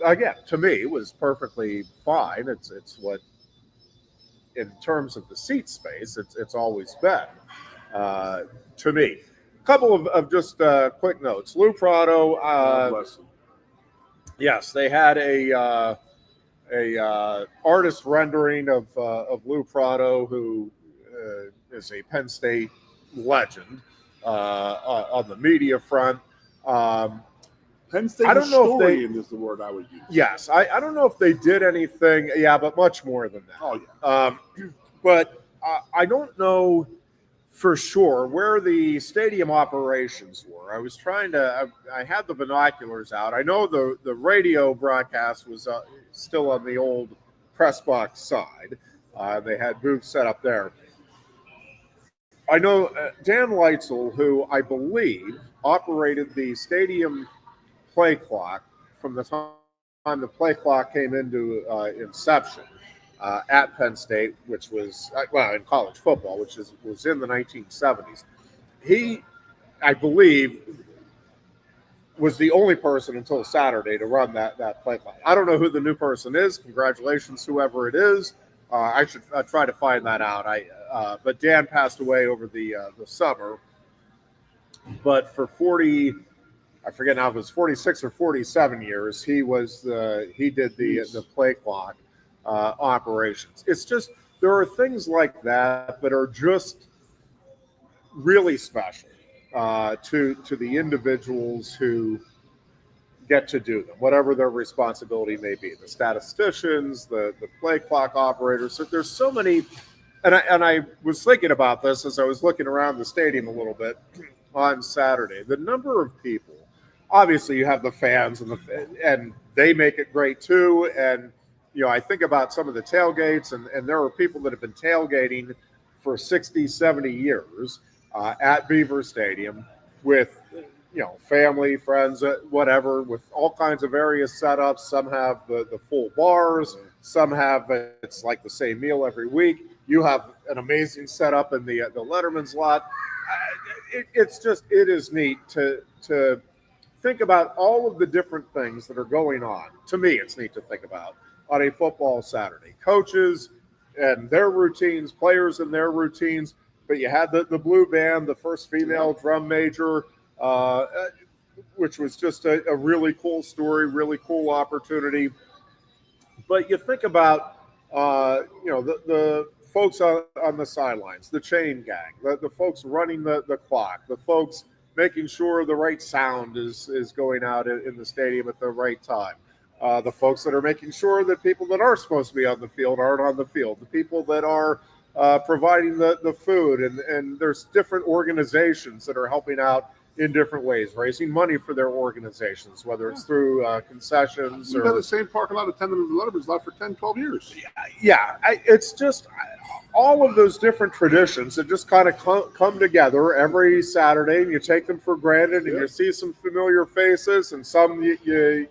again, to me, was perfectly fine. It's what, in terms of the seat space, it's always been to me. A couple of just quick notes. Lou Prado, yes, they had a artist rendering of Lou Prado, who is a Penn State legend on the media front. Penn State historian is the word I would use. Yes, I don't know if they did anything, but much more than that. Oh, yeah. But I don't know for sure where the stadium operations were. I was trying to, I had the binoculars out. I know the radio broadcast was still on the old press box side. They had booths set up there. I know Dan Leitzel, who I believe operated the stadium play clock from the time the play clock came into inception at Penn State, which was in college football, which was in the 1970s. He, I believe, was the only person until Saturday to run that play clock. I don't know who the new person is. Congratulations, whoever it is. I should try to find that out. But Dan passed away over the summer. But for 40, I forget now if it was 46 or 47 years, he did the play clock operations. It's just, there are things like that are just really special to the individuals who get to do them, whatever their responsibility may be. The statisticians, the play clock operators. So there's so many, and I was thinking about this as I was looking around the stadium a little bit on Saturday. The number of people, obviously you have the fans and they make it great too. And I think about some of the tailgates, and there are people that have been tailgating for 60, 70 years at Beaver Stadium with family, friends, whatever, with all kinds of various setups. Some have the full bars, some have it's like the same meal every week. You have an amazing setup in the Letterman's lot. It is neat to think about all of the different things that are going on. To me, it's neat to think about on a football Saturday. Coaches and their routines, players and their routines. But you had the Blue Band, the first female drum major, which was just a really cool story, really cool opportunity. But you think about, the folks on the sidelines, the chain gang, the folks running the clock, the folks making sure the right sound is going out in the stadium at the right time. The folks that are making sure that people that are supposed to be on the field aren't on the field. The people that are providing the food, and there's different organizations that are helping out in different ways, raising money for their organizations, whether it's through concessions. We've had the same parking lot attendant in Letterman's lot for 10, 12 years. It's just all of those different traditions that just kind of come together every Saturday, and you take them for granted, and you see some familiar faces, and some you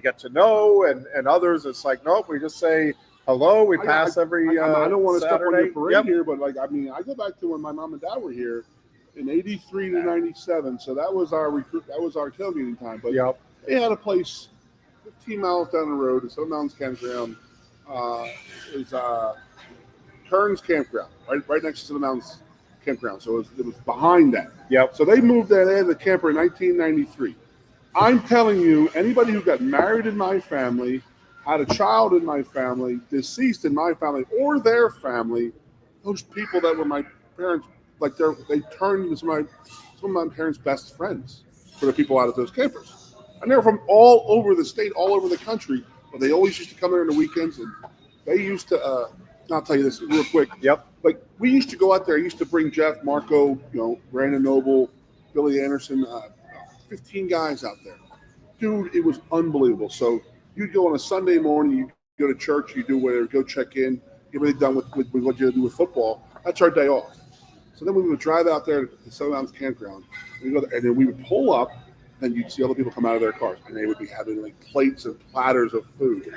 get to know, and others it's like, nope, we just say hello. We pass every. I don't want to step on your parade Yep. here, but I go back to when my mom and dad were here in '83 to '97. So that was our tailgating time. But they had a place 15 miles down the road at Seven Mountains Campground. It was Kearns Campground, right next to Seven Mountains Campground. So it was behind that. Yep. So they moved that in the camper in 1993. I'm telling you, anybody who got married in my family, had a child in my family, deceased in my family, or their family, those people that were my parents, they turned into some of my parents' best friends for the people out of those campers. And they're from all over the state, all over the country, but they always used to come there on the weekends, and they used to, I'll tell you this real quick. Yep. Like, we used to go out there. I used to bring Jeff, Marco, Brandon Noble, Billy Anderson, 15 guys out there. Dude, it was unbelievable. So you'd go on a Sunday morning, you go to church, you do whatever, go check in, get everything done with what you do with football. That's our day off. So then we would drive out there to Seven Mountains Campground, and then we would pull up, and you'd see other people come out of their cars, and they would be having plates and platters of food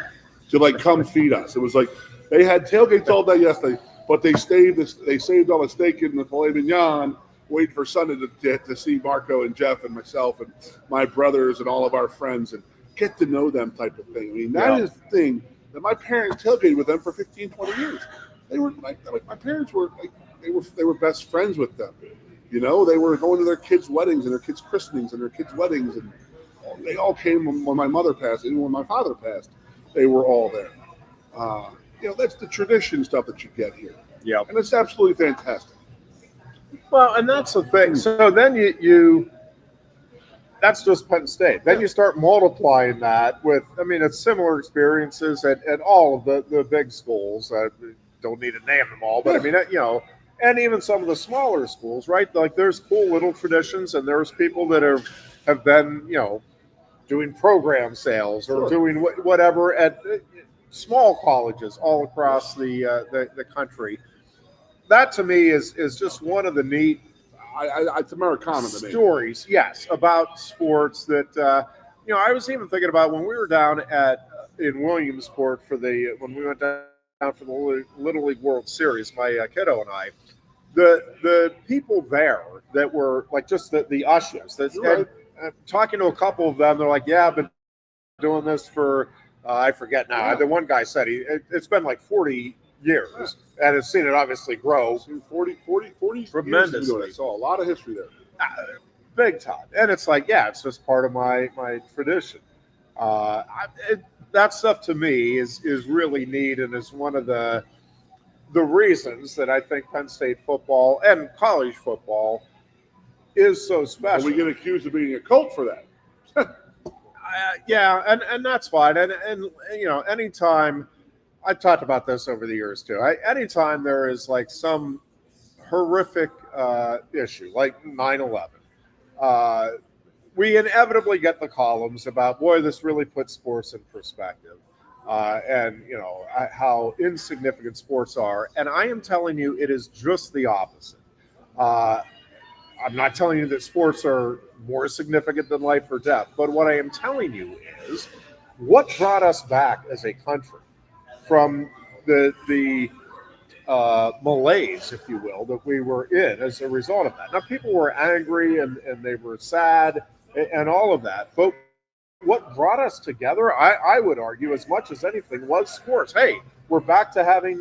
to come feed us. It was like they had tailgates all day yesterday, but they saved all the steak and the filet mignon, waiting for Sunday to see Marco and Jeff and myself and my brothers and all of our friends and get to know them type of thing. I mean, that is the thing that my parents tailgated with them for 15, 20 years. They were my parents were they were best friends with them. They were going to their kids' weddings and their kids' christenings and their kids' weddings, and they all came when my mother passed, even when my father passed. They were all there. That's the tradition stuff that you get here. Yeah, and it's absolutely fantastic. Well, and that's the thing. So then you that's just Penn State. Then you start multiplying that with, it's similar experiences at all of the big schools. I don't need to name them all, but and even some of the smaller schools, right? Like, there's cool little traditions, and there's people that have been, doing program sales or doing whatever at small colleges all across the country. That to me is just one of the neat it's Americana to me. Stories, yes, about sports that I was even thinking about when we were down in Williamsport when we went down for the Little League World Series, my kiddo and I, the people there that were like just the ushers. Talking to a couple of them, they're like, "Yeah, I've been doing this for I forget now." Yeah. The one guy said it's been like 40 years, and has seen it obviously grow. 40 tremendously. Years ago. So a lot of history there. Big time. And it's like, it's just part of my tradition. That stuff to me is really neat, and is one of the reasons that I think Penn State football and college football is so special. Well, we get accused of being a cult for that. And that's fine. And anytime, I've talked about this over the years too. Anytime there is like some horrific issue, like 9/11, we inevitably get the columns about, boy, this really puts sports in perspective, and how insignificant sports are. And I am telling you, it is just the opposite. I'm not telling you that sports are more significant than life or death, but what I am telling you is what brought us back as a country from the malaise, if you will, that we were in as a result of that. Now, people were angry and they were sad and all of that, but what brought us together, I would argue, as much as anything, was sports. Hey, we're back to having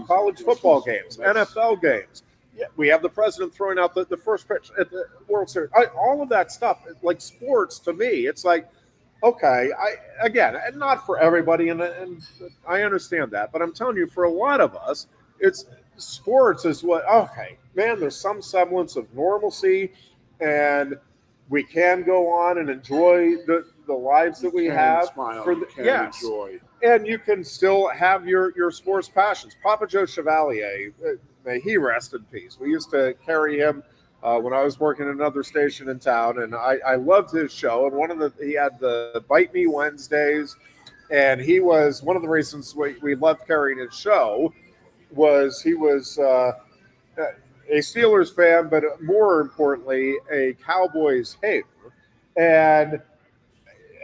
college football games, NFL games. Yeah, we have the president throwing out the first pitch at the World Series. All of that stuff, like sports, to me, it's like, okay, and not for everybody, and I understand that, but I'm telling you, for a lot of us, it's sports is what, okay, man, there's some semblance of normalcy, and we can go on and enjoy the lives that we have. Smile, enjoy. And you can still have your sports passions. Papa Joe Chevalier, may he rest in peace. We used to carry him when I was working at another station in town, and I loved his show. And he had the Bite Me Wednesdays, and he was one of the reasons we loved carrying his show was he was a Steelers fan, but more importantly, a Cowboys hater, and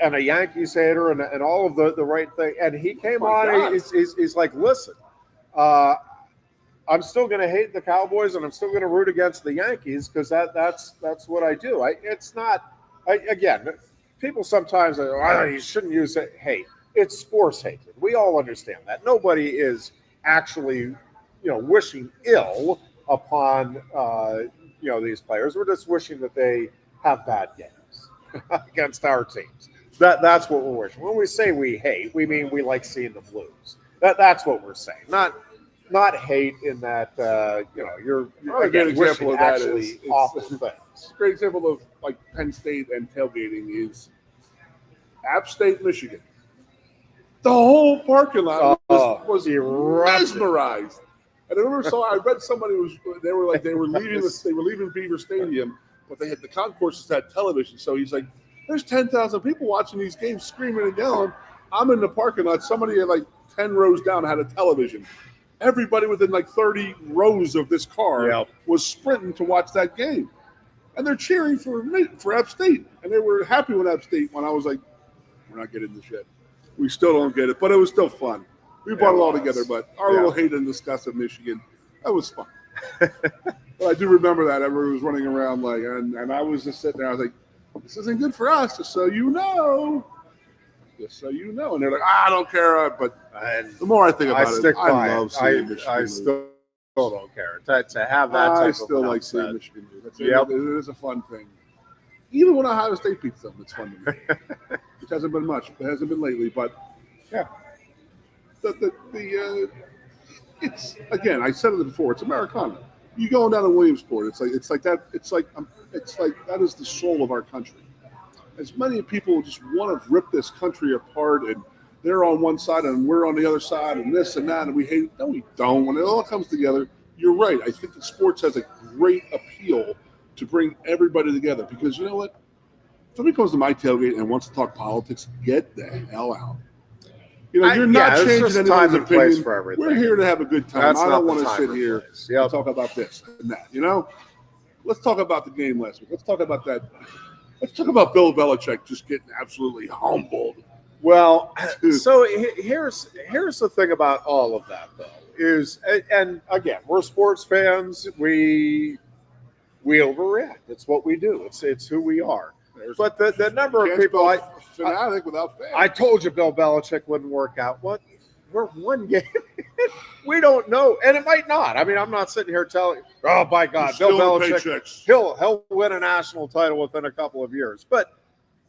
a Yankees hater, and all of the right thing. And he came on. He's like, listen, I'm still going to hate the Cowboys, and I'm still going to root against the Yankees because that's what I do. It's not. Again, people sometimes are, you shouldn't use hate. It's sports hatred. We all understand that. Nobody is actually, wishing ill upon, these players. We're just wishing that they have bad games against our teams. That's what we're wishing. When we say we hate, we mean we like seeing them lose. That's what we're saying. Not hate in that, you're a great example of that is awful things. A great example of like Penn State and tailgating is App State, Michigan. The whole parking lot was mesmerized. And I read somebody they were leaving Beaver Stadium, but they had the concourses had television. So he's like, there's 10,000 people watching these games, screaming and yelling. I'm in the parking lot. Somebody at like 10 rows down had a television. Everybody within like 30 rows of this car was sprinting to watch that game. And they're cheering for App State. And they were happy with App State when I was like, we're not getting this shit. We still don't get it, but it was still fun. We brought it all together, but our little hate and disgust of Michigan, that was fun. But I do remember that. Everybody was running around and I was just sitting there. I was like, this isn't good for us, just so you know. Just so you know. And they're like, I don't care. But the more I think about it, I love seeing Michigan. I still don't care. To have that type I still like seeing Michigan do. It is a fun thing. Even when Ohio State beats them, it's fun to me. Which hasn't been much. It hasn't been lately, but yeah. It's again. I said it before. It's Americana. You going down to Williamsport? It's like that. It's like that is the soul of our country. As many people just want to rip this country apart, and they're on one side and we're on the other side, and this and that, and we hate it. No, we don't. When it all comes together, you're right. I think that sports has a great appeal to bring everybody together because you know what? If somebody comes to my tailgate and wants to talk politics, get the hell out. You're not changing anyone's opinion. For everything. We're here to have a good time. I don't want to sit here and talk about this and that. Let's talk about the game last week. Let's talk about that Let's talk about Bill Belichick just getting absolutely humbled. Well, so here's the thing about all of that, though, is, and again, we're sports fans. We overreact. It's what we do. It's who we are. But the number of people, fanatic without fans. I told you Bill Belichick wouldn't work out. What? We're one game. We don't know, and it might not. I mean, I'm not sitting here telling you, oh my God, Bill Belichick, he'll win a national title within a couple of years. But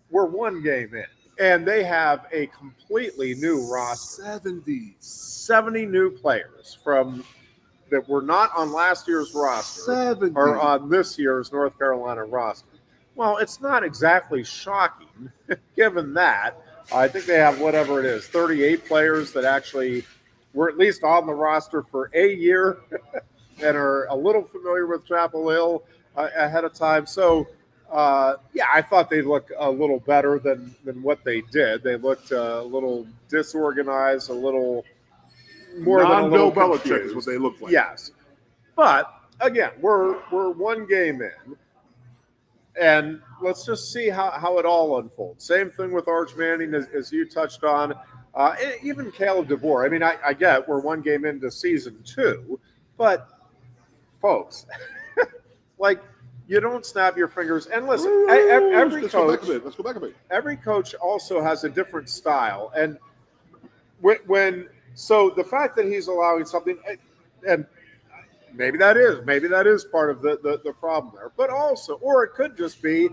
we're one game in, and they have a completely new roster. 70 new players that were not on last year's roster or on this year's North Carolina roster. Well, it's not exactly shocking, given that. I think they have whatever it is, 38 players that actually were at least on the roster for a year and are a little familiar with Chapel Hill ahead of time. So, I thought they looked a little better than what they did. They looked a little disorganized, a little more than a little Bill confused. Belichick is what they look like. Yes. But, again, we're one game in. And let's just see how it all unfolds. Same thing with Arch Manning, as you touched on. Even Caleb DeBoer. I mean, I get we're one game into season 2, but folks, like, you don't snap your fingers. And listen, every coach. Let's go back a bit. Every coach also has a different style, and so the fact that he's allowing something, and maybe that is part of the problem there. But also, or it could just be,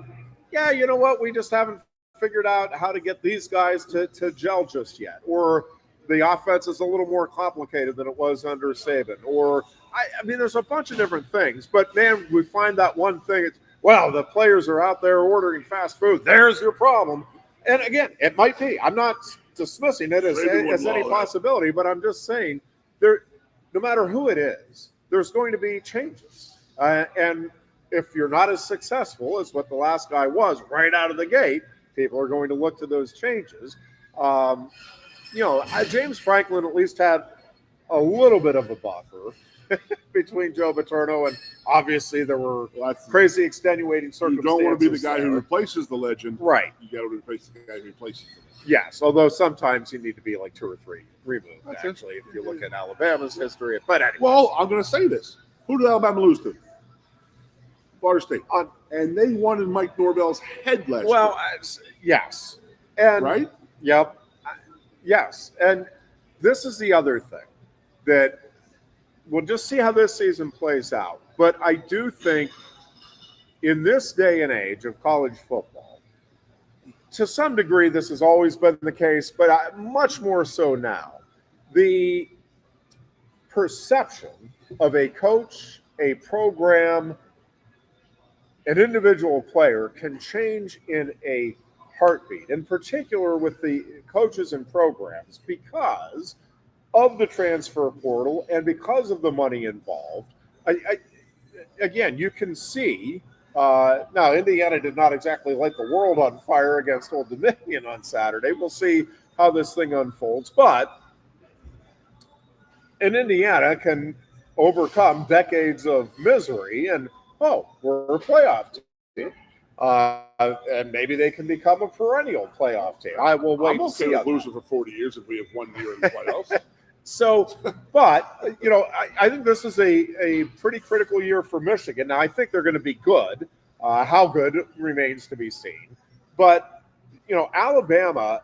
you know what, we just haven't figured out how to get these guys to gel just yet. Or the offense is a little more complicated than it was under Saban. Or, I mean, there's a bunch of different things. But, man, we find that one thing. It's, the players are out there ordering fast food. There's your problem. And, again, it might be. I'm not dismissing it as any possibility, but I'm just saying no matter who it is, there's going to be changes. And if you're not as successful as what the last guy was right out of the gate, people are going to look to those changes. James Franklin at least had a little bit of a buffer between Joe Paterno, and obviously there were crazy extenuating circumstances. You don't want to be the guy who replaces the legend. Right. You got to replace the guy who replaces the legend. Yes, although sometimes you need to be like 2 or 3 removed, actually, if you look at Alabama's history. But anyway. Well, I'm going to say this. Who did Alabama lose to? Florida State. And they wanted Mike Norvell's head last year. Yes. And, right? Yep. Yes. And this is the other thing that we'll just see how this season plays out. But I do think in this day and age of college football, to some degree, this has always been the case, but much more so now. The perception of a coach, a program, an individual player can change in a heartbeat, in particular with the coaches and programs, because of the transfer portal and because of the money involved. Again, you can see. Now, Indiana did not exactly light the world on fire against Old Dominion on Saturday. We'll see how this thing unfolds. But Indiana can overcome decades of misery, and, we're a playoff team. And maybe they can become a perennial playoff team. I will wait and see. I'm okay with losing for 40 years if we have 1 year in the playoffs. So, but, I think this is a pretty critical year for Michigan. Now, I think they're going to be good. How good remains to be seen. But, Alabama,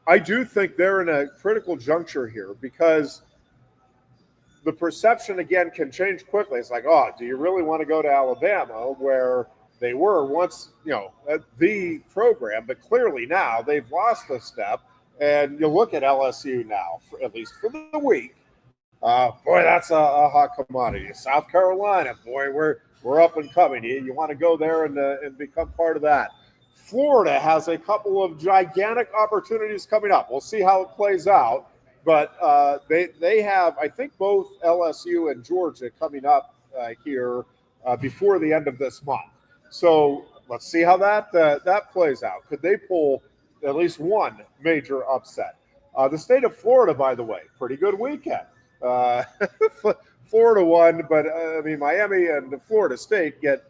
I do think they're in a critical juncture here because the perception, again, can change quickly. It's like, do you really want to go to Alabama where they were once, the program, but clearly now they've lost a step. And you look at LSU now, at least for the week. Boy, that's a hot commodity. South Carolina, boy, we're up and coming. You want to go there and become part of that. Florida has a couple of gigantic opportunities coming up. We'll see how it plays out. But they have, I think, both LSU and Georgia coming up here before the end of this month. So let's see how that plays out. Could they pull at least one major upset? The state of Florida, by the way, pretty good weekend. Florida won, but Miami and Florida State get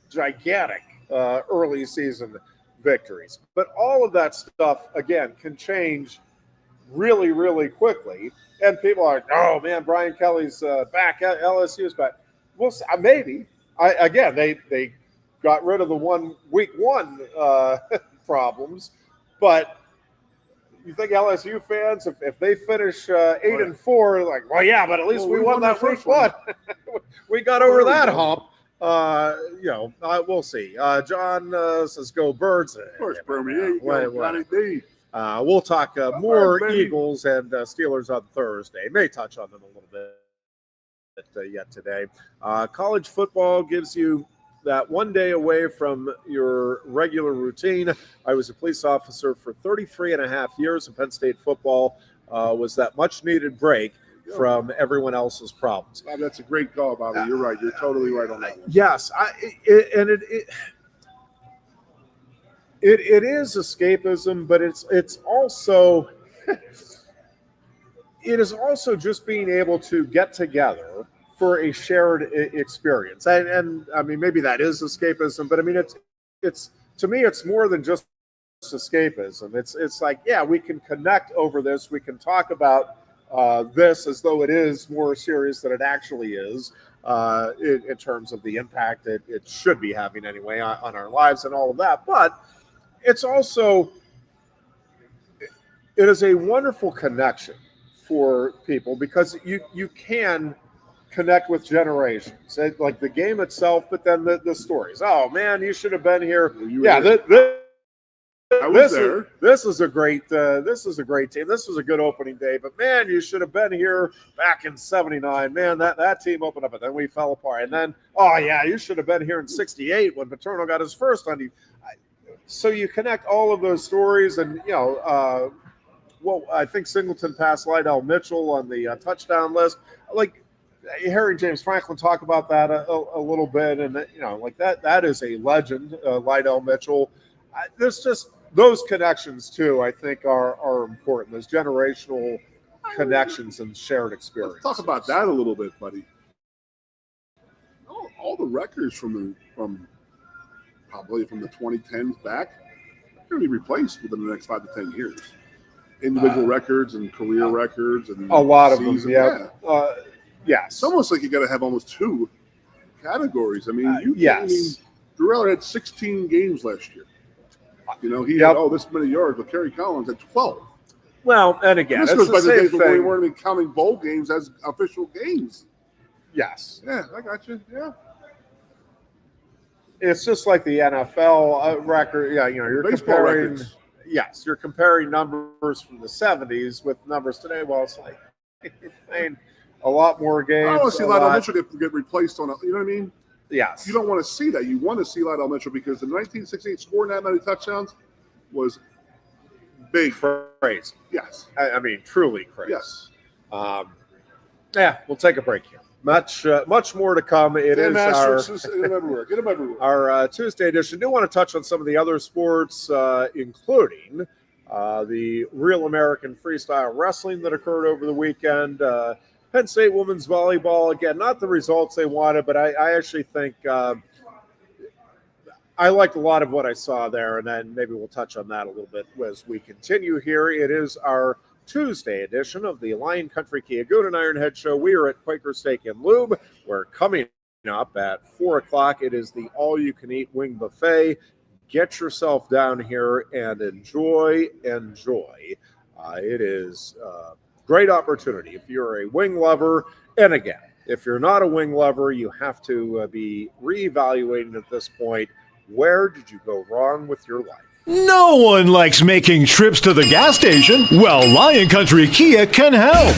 gigantic early season victories. But all of that stuff, again, can change really, really quickly. And people are like, oh, man, Brian Kelly's back. LSU's back. Well, maybe. They got rid of the week one problems. But you think LSU fans, if they finish 8-4, like, well, yeah, but at least we won that first one. We got over that hump. We'll see. John says, "Go Birds!" Of course, permeate. We'll talk more Eagles and Steelers on Thursday. May touch on them a little bit yet today. College football gives you that one day away from your regular routine. I was a police officer for 33 and a half years, and Penn State football was that much-needed break from everyone else's problems. That's a great call, Bobby. You're right. You're totally right on that one. Yes, it is escapism, but it's also it is also just being able to get together for a shared experience. And I mean, maybe that is escapism, but I mean, it's to me, it's more than just escapism. It's like, yeah, we can connect over this. We can talk about this as though it is more serious than it actually is in terms of the impact it should be having anyway on our lives and all of that. But it's also, it is a wonderful connection for people because you can connect with generations, like the game itself, but then the stories. Oh man, you should have been here. This is a great team. This was a good opening day, but man, you should have been here back in '79. Man, that team opened up, but then we fell apart. And then, oh yeah, you should have been here in '68 when Paterno got his first on you. So you connect all of those stories, and I think Singleton passed Lydell Mitchell on the touchdown list. Like, Harry James Franklin talk about that a little bit, and that is a legend, Lydell Mitchell. There's just those connections too. I think are important. Those generational connections and shared experience. Let's talk about that a little bit, buddy. All the records from probably from the 2010s back are going to be replaced within the next 5 to 10 years. Individual records and career records and a lot of them. Yeah. Yes. It's almost like you got to have almost 2 categories. I mean, Drew Eller had 16 games last year. He had this many yards, but Kerry Collins had 12. Well, and again, this goes by the days before we weren't even counting bowl games as official games. Yes. Yeah, I got you. Yeah. It's just like the NFL record. Yeah, you're baseball comparing. Records. Yes, you're comparing numbers from the '70s with numbers today. Well, it's like playing a lot more games. I don't want to see Lydell Mitchell get replaced on you know what I mean? Yes. You don't want to see that. You want to see Lydell Mitchell because the 1968 scoring that many touchdowns was big. Crazy. Yes. I mean, truly crazy. Yes. We'll take a break here. Much more to come. It is our Tuesday edition. Do want to touch on some of the other sports, including the Real American Freestyle Wrestling that occurred over the weekend. Penn State women's volleyball, again, not the results they wanted, but I actually think I liked a lot of what I saw there, and then maybe we'll touch on that a little bit as we continue here. It is our Tuesday edition of the Lion Country Kia Goon and Ironhead Show. We are at Quaker Steak and Lube. We're coming up at 4 o'clock. It is the all-you-can-eat wing buffet. Get yourself down here and enjoy. It is a great opportunity if you're a wing lover. And again, if you're not a wing lover, you have to be reevaluating at this point. Where did you go wrong with your life? No one likes making trips to the gas station. Well, Lion Country Kia can help.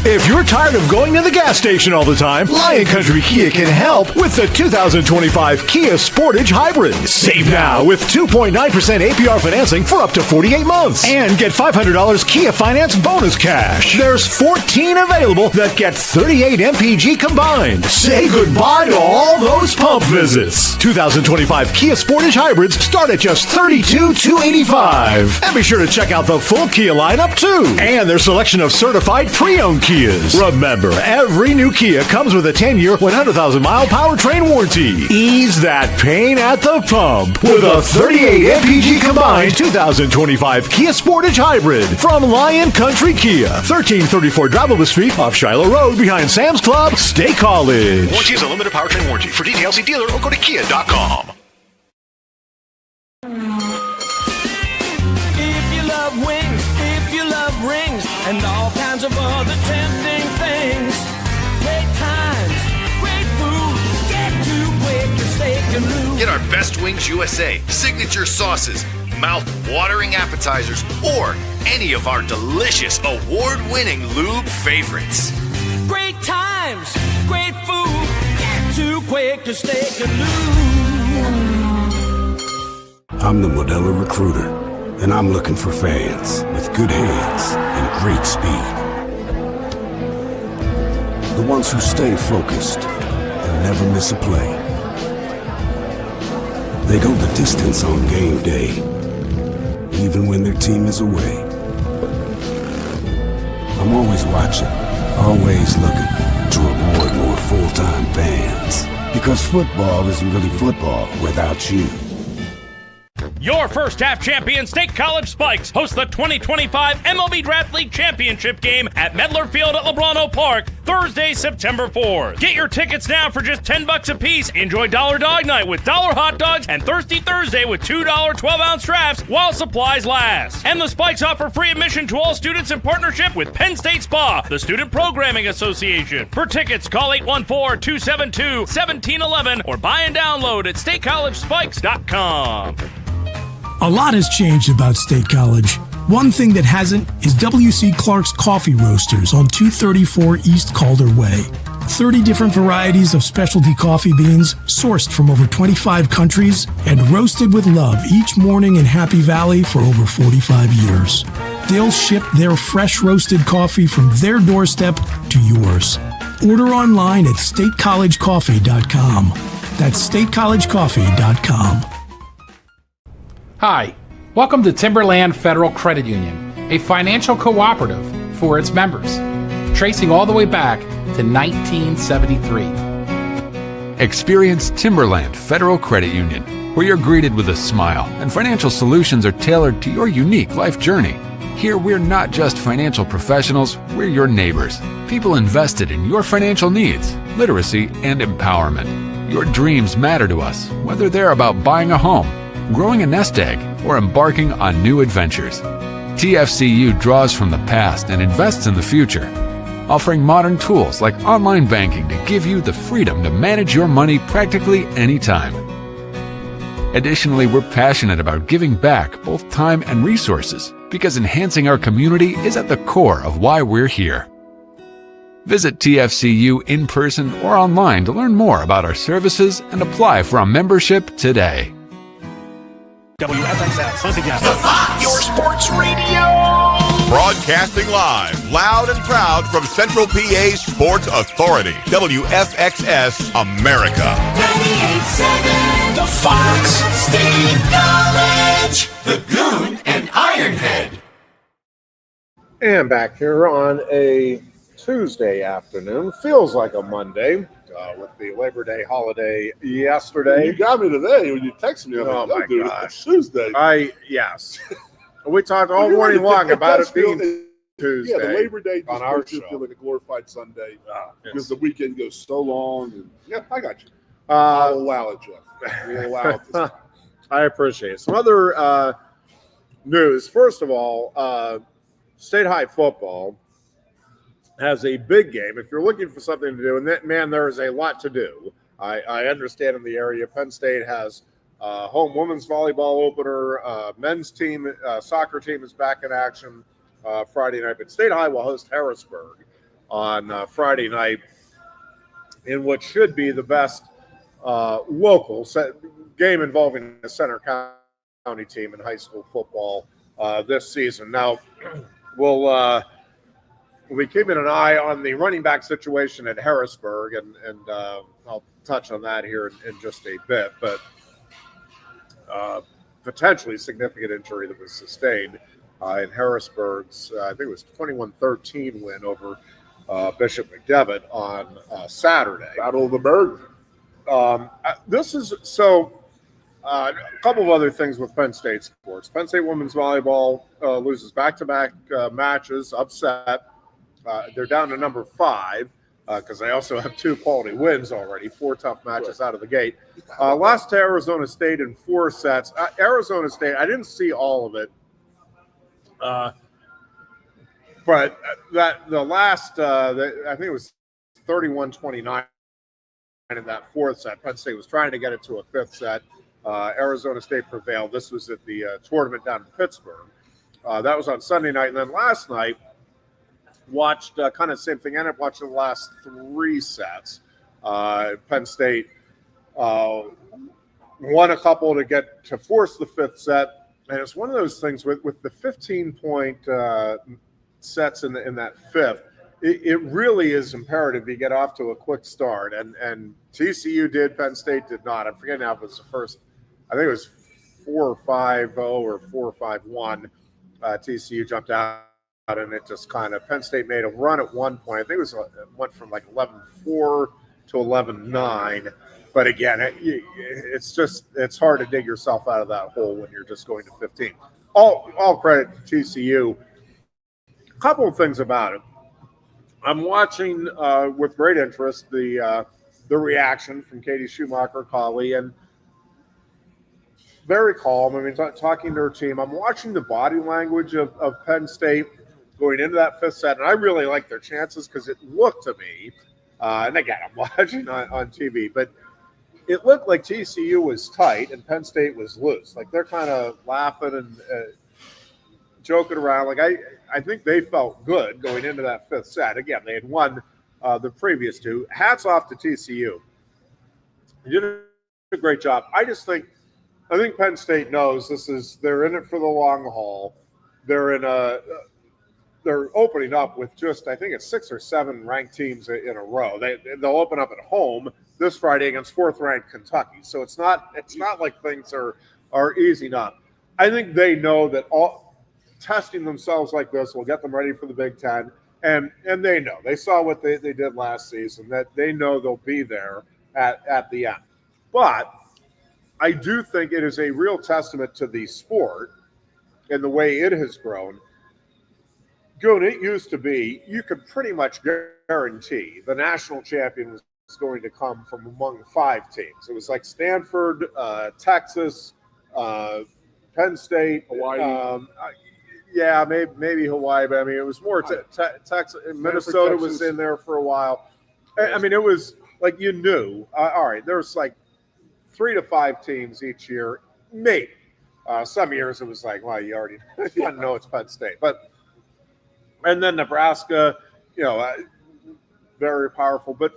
If you're tired of going to the gas station all the time, Lion Country Kia can help with the 2025 Kia Sportage Hybrid. Save now with 2.9% APR financing for up to 48 months. And get $500 Kia Finance bonus cash. There's 14 available that get 38 MPG combined. Say goodbye to all those pump visits. 2025 Kia Sportage Hybrids start at just $32,285. And be sure to check out the full Kia lineup too. And their selection of certified pre-owned Kia Kias. Remember, every new Kia comes with a 10-year, 100,000-mile powertrain warranty. Ease that pain at the pump with a 38 MPG combined 2025 Kia Sportage Hybrid from Lion Country Kia. 1334 Drivable Street off Shiloh Road behind Sam's Club, State College. Warranty is a limited powertrain warranty. For details, see dealer or go to kia.com. If you love wings, if you love rings, and all kinds of other tempting things, great times, great food, get to Quaker Steak Lube. Get our Best Wings USA, signature sauces, mouth-watering appetizers, or any of our delicious award-winning lube favorites. Great times, great food, get to Quaker Steak Lube. I'm the Modelo Recruiter, and I'm looking for fans with good hands and great speed. The ones who stay focused and never miss a play. They go the distance on game day, even when their team is away. I'm always watching, always looking to reward more full-time fans. Because football isn't really football without you. Your first half champion State College Spikes host the 2025 MLB Draft League Championship game at Medler Field at LeBron Park Thursday, September 4th. Get your tickets now for just $10 a piece. Enjoy Dollar Dog Night with $1 hot dogs and Thirsty Thursday with $2 12-ounce drafts while supplies last. And the Spikes offer free admission to all students in partnership with Penn State SPA, the Student Programming Association. For tickets, call 814-272-1711 or buy and download at statecollegespikes.com. A lot has changed about State College. One thing that hasn't is W.C. Clark's Coffee Roasters on 234 East Calder Way. 30 different varieties of specialty coffee beans sourced from over 25 countries and roasted with love each morning in Happy Valley for over 45 years. They'll ship their fresh roasted coffee from their doorstep to yours. Order online at statecollegecoffee.com. That's statecollegecoffee.com. Hi, welcome to Timberland Federal Credit Union, a financial cooperative for its members, tracing all the way back to 1973. Experience Timberland Federal Credit Union, where you're greeted with a smile and financial solutions are tailored to your unique life journey. Here, we're not just financial professionals, we're your neighbors, people invested in your financial needs, literacy, and empowerment. Your dreams matter to us, whether they're about buying a home, growing a nest egg, or embarking on new adventures. TFCU draws from the past and invests in the future, offering modern tools like online banking to give you the freedom to manage your money practically anytime. Additionally, we're passionate about giving back both time and resources because enhancing our community is at the core of why we're here. Visit TFCU in person or online to learn more about our services and apply for a membership today. WFXS, your sports radio. Broadcasting live, loud and proud from Central PA's Sports Authority, WFXS America. 98.7 The Fox State College, the Goon and Ironhead. And back here on a Tuesday afternoon, feels like a Monday. With the Labor Day holiday yesterday. You got me today when you texted me. Oh, my dude, gosh. it's Tuesday. Yes. We talked all morning long about it being Tuesday. Yeah, the Labor Day on our just show. feel like a glorified Sunday because the weekend goes so long. And yeah, I got you. I'll I'll allow it, Jeff. We'll allow it this time. I appreciate it. Some other news. First of all, State High football has a big game. If you're looking for something to do, and man, there is a lot to do. I understand in the area, Penn State has home women's volleyball opener, men's team, soccer team is back in action Friday night. But State High will host Harrisburg on Friday night in what should be the best local game involving the Center County team in high school football this season. Now, we'll be keeping an eye on the running back situation at Harrisburg, and I'll touch on that here in just a bit, but potentially significant injury that was sustained in Harrisburg's, I think it was 21-13 win over Bishop McDevitt on Saturday. Battle of the Berg. This is so. A couple of other things with Penn State sports. Penn State women's volleyball loses back-to-back matches, upset. They're down to number 5 because they also have 2 quality wins already, 4 tough matches out of the gate. Lost to Arizona State in 4 sets. Arizona State, I didn't see all of it. But the last, I think it was 31-29 in that 4th set. Penn State was trying to get it to a 5th set. Arizona State prevailed. This was at the tournament down in Pittsburgh. That was on Sunday night. And then last night, watched kind of the same thing. Ended up watching the last 3 sets. Penn State won a couple to force the 5th set. And it's one of those things with the 15-point sets in that 5th. It really is imperative you get off to a quick start. And TCU did, Penn State did not. I'm forgetting now if it was the first, I think it was 4-5-0 or 4-5-1. TCU jumped out, and it just kind of, Penn State made a run at one point. I think it went from like 11-4 to 11-9. But again, it's hard to dig yourself out of that hole when you're just going to 15. All credit to TCU. A couple of things about it. I'm watching with great interest the reaction from Katie Schumacher-Colley, and very calm. I mean, talking to her team. I'm watching the body language of Penn State going into that 5th set, and I really like their chances because it looked to me, and again, I'm watching on TV, but it looked like TCU was tight and Penn State was loose. Like they're kind of laughing and joking around. Like I think they felt good going into that 5th set. Again, they had won the previous 2. Hats off to TCU. You did a great job. I think Penn State knows they're in it for the long haul. They're opening up with just, I think it's 6 or 7 ranked teams in a row. They'll open up at home this Friday against 4th-ranked Kentucky. So it's not like things are easing up. I think they know that testing themselves like this will get them ready for the Big Ten, and they know. They saw what they did last season, that they know they'll be there at the end. But I do think it is a real testament to the sport and the way it has grown. Goon, it used to be you could pretty much guarantee the national champion was going to come from among 5 teams. It was like Stanford, Texas, Penn State, Hawaii. Yeah, maybe Hawaii, but I mean, it was more Texas. Minnesota was in there for a while. I mean, it was like you knew. All right, there's like 3 to 5 teams each year, maybe. Some years it was like, well, you already know it's Penn State. And then Nebraska, very powerful. But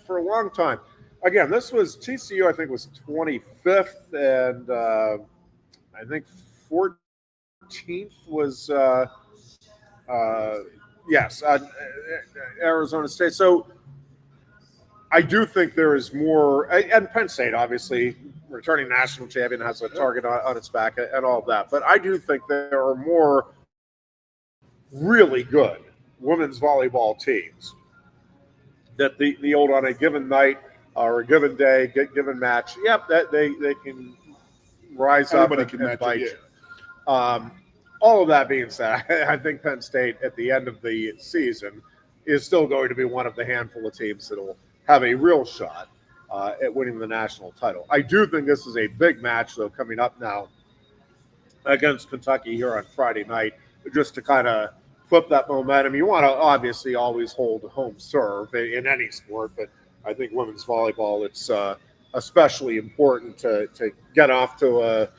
for a long time, again, this was TCU, I think, was 25th, and I think 14th was, Arizona State. So I do think there is more, and Penn State, obviously, returning national champion, has a target on its back and all of that. But I do think there are more really good women's volleyball teams that the old on a given night or a given day, given match, that they can rise up and bite you. All of that being said, I think Penn State at the end of the season is still going to be one of the handful of teams that will have a real shot at winning the national title. I do think this is a big match, though, coming up now against Kentucky here on Friday night, just to kind of flip that momentum. You want to obviously always hold home serve in any sport, but I think women's volleyball, it's especially important to get off to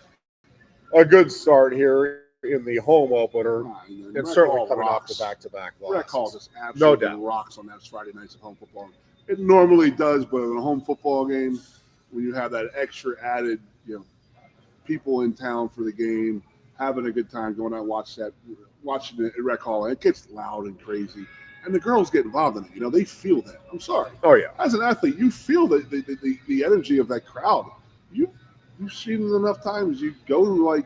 a good start here in the home opener, and certainly coming off the back-to-back losses. Rec Hall just absolutely rocks on that Friday nights at home football. It normally does, but in a home football game, when you have that extra added, people in town for the game, having a good time, going out and watching it at Rec Hall, it gets loud and crazy. And the girls get involved in it. They feel that. I'm sorry. Oh, yeah. As an athlete, you feel the energy of that crowd. You've seen it enough times. You go to,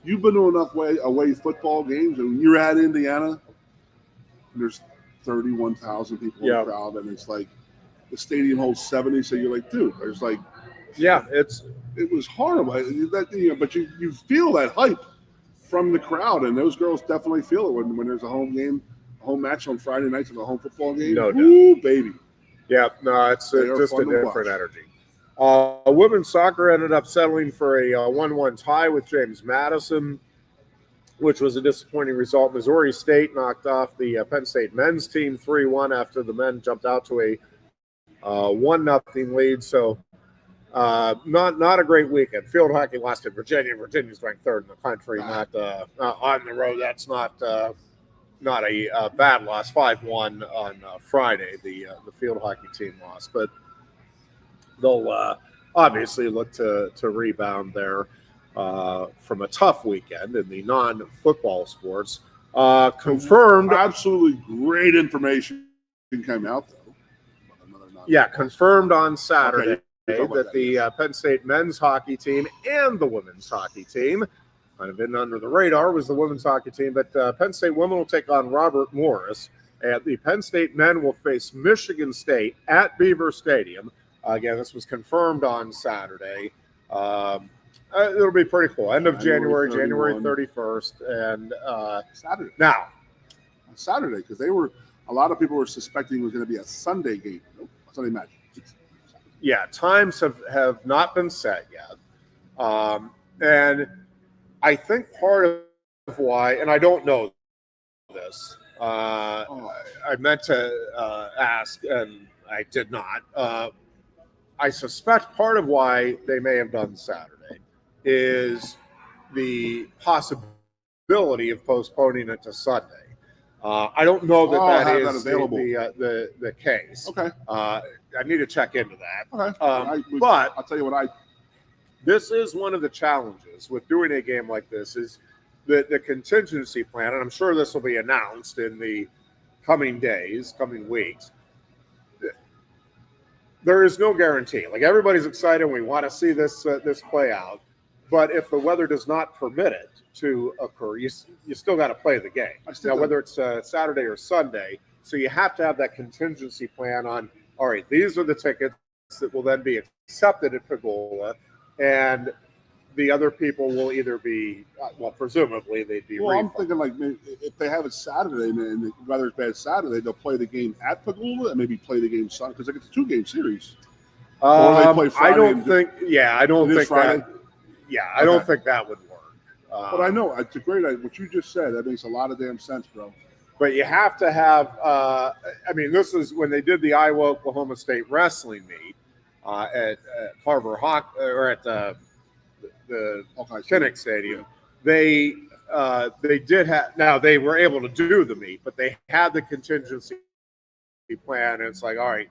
you've been to enough away football games, and when you're at Indiana, and there's 31,000 people in the crowd, and it's like the stadium holds 70. So you're like, dude, there's like, it was horrible. But you feel that hype from the crowd, and those girls definitely feel it when there's a home game, a home match on Friday nights of a home football game. No doubt. Ooh, baby. Yeah, no, it's just a different energy. Women's soccer ended up settling for a 1-1 tie with James Madison, which was a disappointing result. Missouri State knocked off the Penn State men's team 3-1 after the men jumped out to a 1-0 lead. So not a great weekend. Field hockey lost at Virginia. Virginia's ranked third in the country. Not on the road. That's not a bad loss. 5-1 on Friday. The field hockey team lost, but they'll obviously look to rebound there from a tough weekend in the non-football sports. Confirmed. Absolutely great information came out, though. Yeah, confirmed on Saturday that the Penn State men's hockey team and the women's hockey team, kind of been under the radar, was the women's hockey team, but Penn State women will take on Robert Morris, and the Penn State men will face Michigan State at Beaver Stadium. Again, this was confirmed on Saturday. It'll be pretty cool. End of January 31st, and Saturday. Now, on Saturday, because a lot of people were suspecting it was going to be a Sunday game. Nope, Sunday match. Yeah, times have not been set yet, and I think part of why, and I don't know this. I meant to ask, and I did not. I suspect part of why they may have done Saturday is the possibility of postponing it to Sunday. I don't know that is the case. Okay. I need to check into that. Okay. But I'll tell you what this is one of the challenges with doing a game like this is the contingency plan, and I'm sure this will be announced in the coming days, coming weeks. There is no guarantee. Like, everybody's excited. We want to see this play out. But if the weather does not permit it to occur, you still got to play the game. Now, whether it's Saturday or Sunday, so you have to have that contingency plan on, all right, these are the tickets that will then be accepted at Pagola, and the other people will either be, presumably they'd be refunded. I'm thinking, like, maybe if they have it Saturday and the weather's bad Saturday, they'll play the game at Pagola and maybe play the game Sunday, because it's a 2-game series. Or they play Friday. I don't think that would work. But I know it's a great idea. What you just said, that makes a lot of damn sense, bro. But you have to have. This is when they did the Iowa-Oklahoma State wrestling meet at Carver Hawk or at the Kinnick Stadium. They did have. Now they were able to do the meet, but they had the contingency plan. And it's like, all right,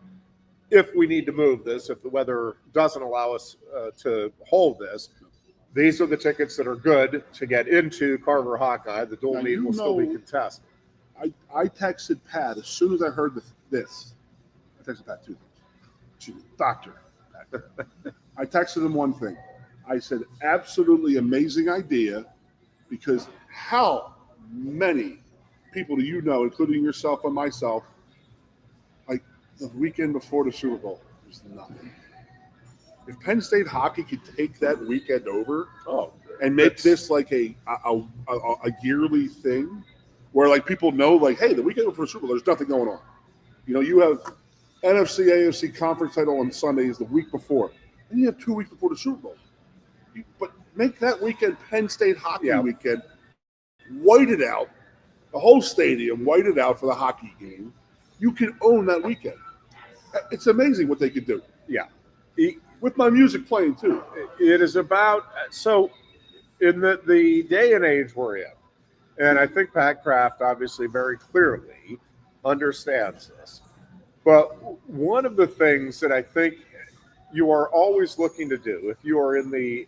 if we need to move this, if the weather doesn't allow us to hold this, these are the tickets that are good to get into Carver Hawkeye. The dual meet will still be contested. I texted Pat as soon as I heard this. I texted Pat 2 things. Excuse me, Doctor. I texted him one thing. I said, absolutely amazing idea, because how many people do you know, including yourself and myself, like the weekend before the Super Bowl? There's nothing. If Penn State hockey could take that weekend over and make this like a yearly thing, where like people know, like, hey, the weekend before the Super Bowl, there's nothing going on. You have NFC, AFC conference title on Sundays the week before, and you have 2 weeks before the Super Bowl. But make that weekend Penn State hockey weekend, white it out, the whole stadium, white it out for the hockey game. You can own that weekend. It's amazing what they could do. Yeah. With my music playing too. It is about, so in the day and age we're in, and I think Pat Kraft obviously very clearly understands this, but one of the things that I think you are always looking to do, if you are in the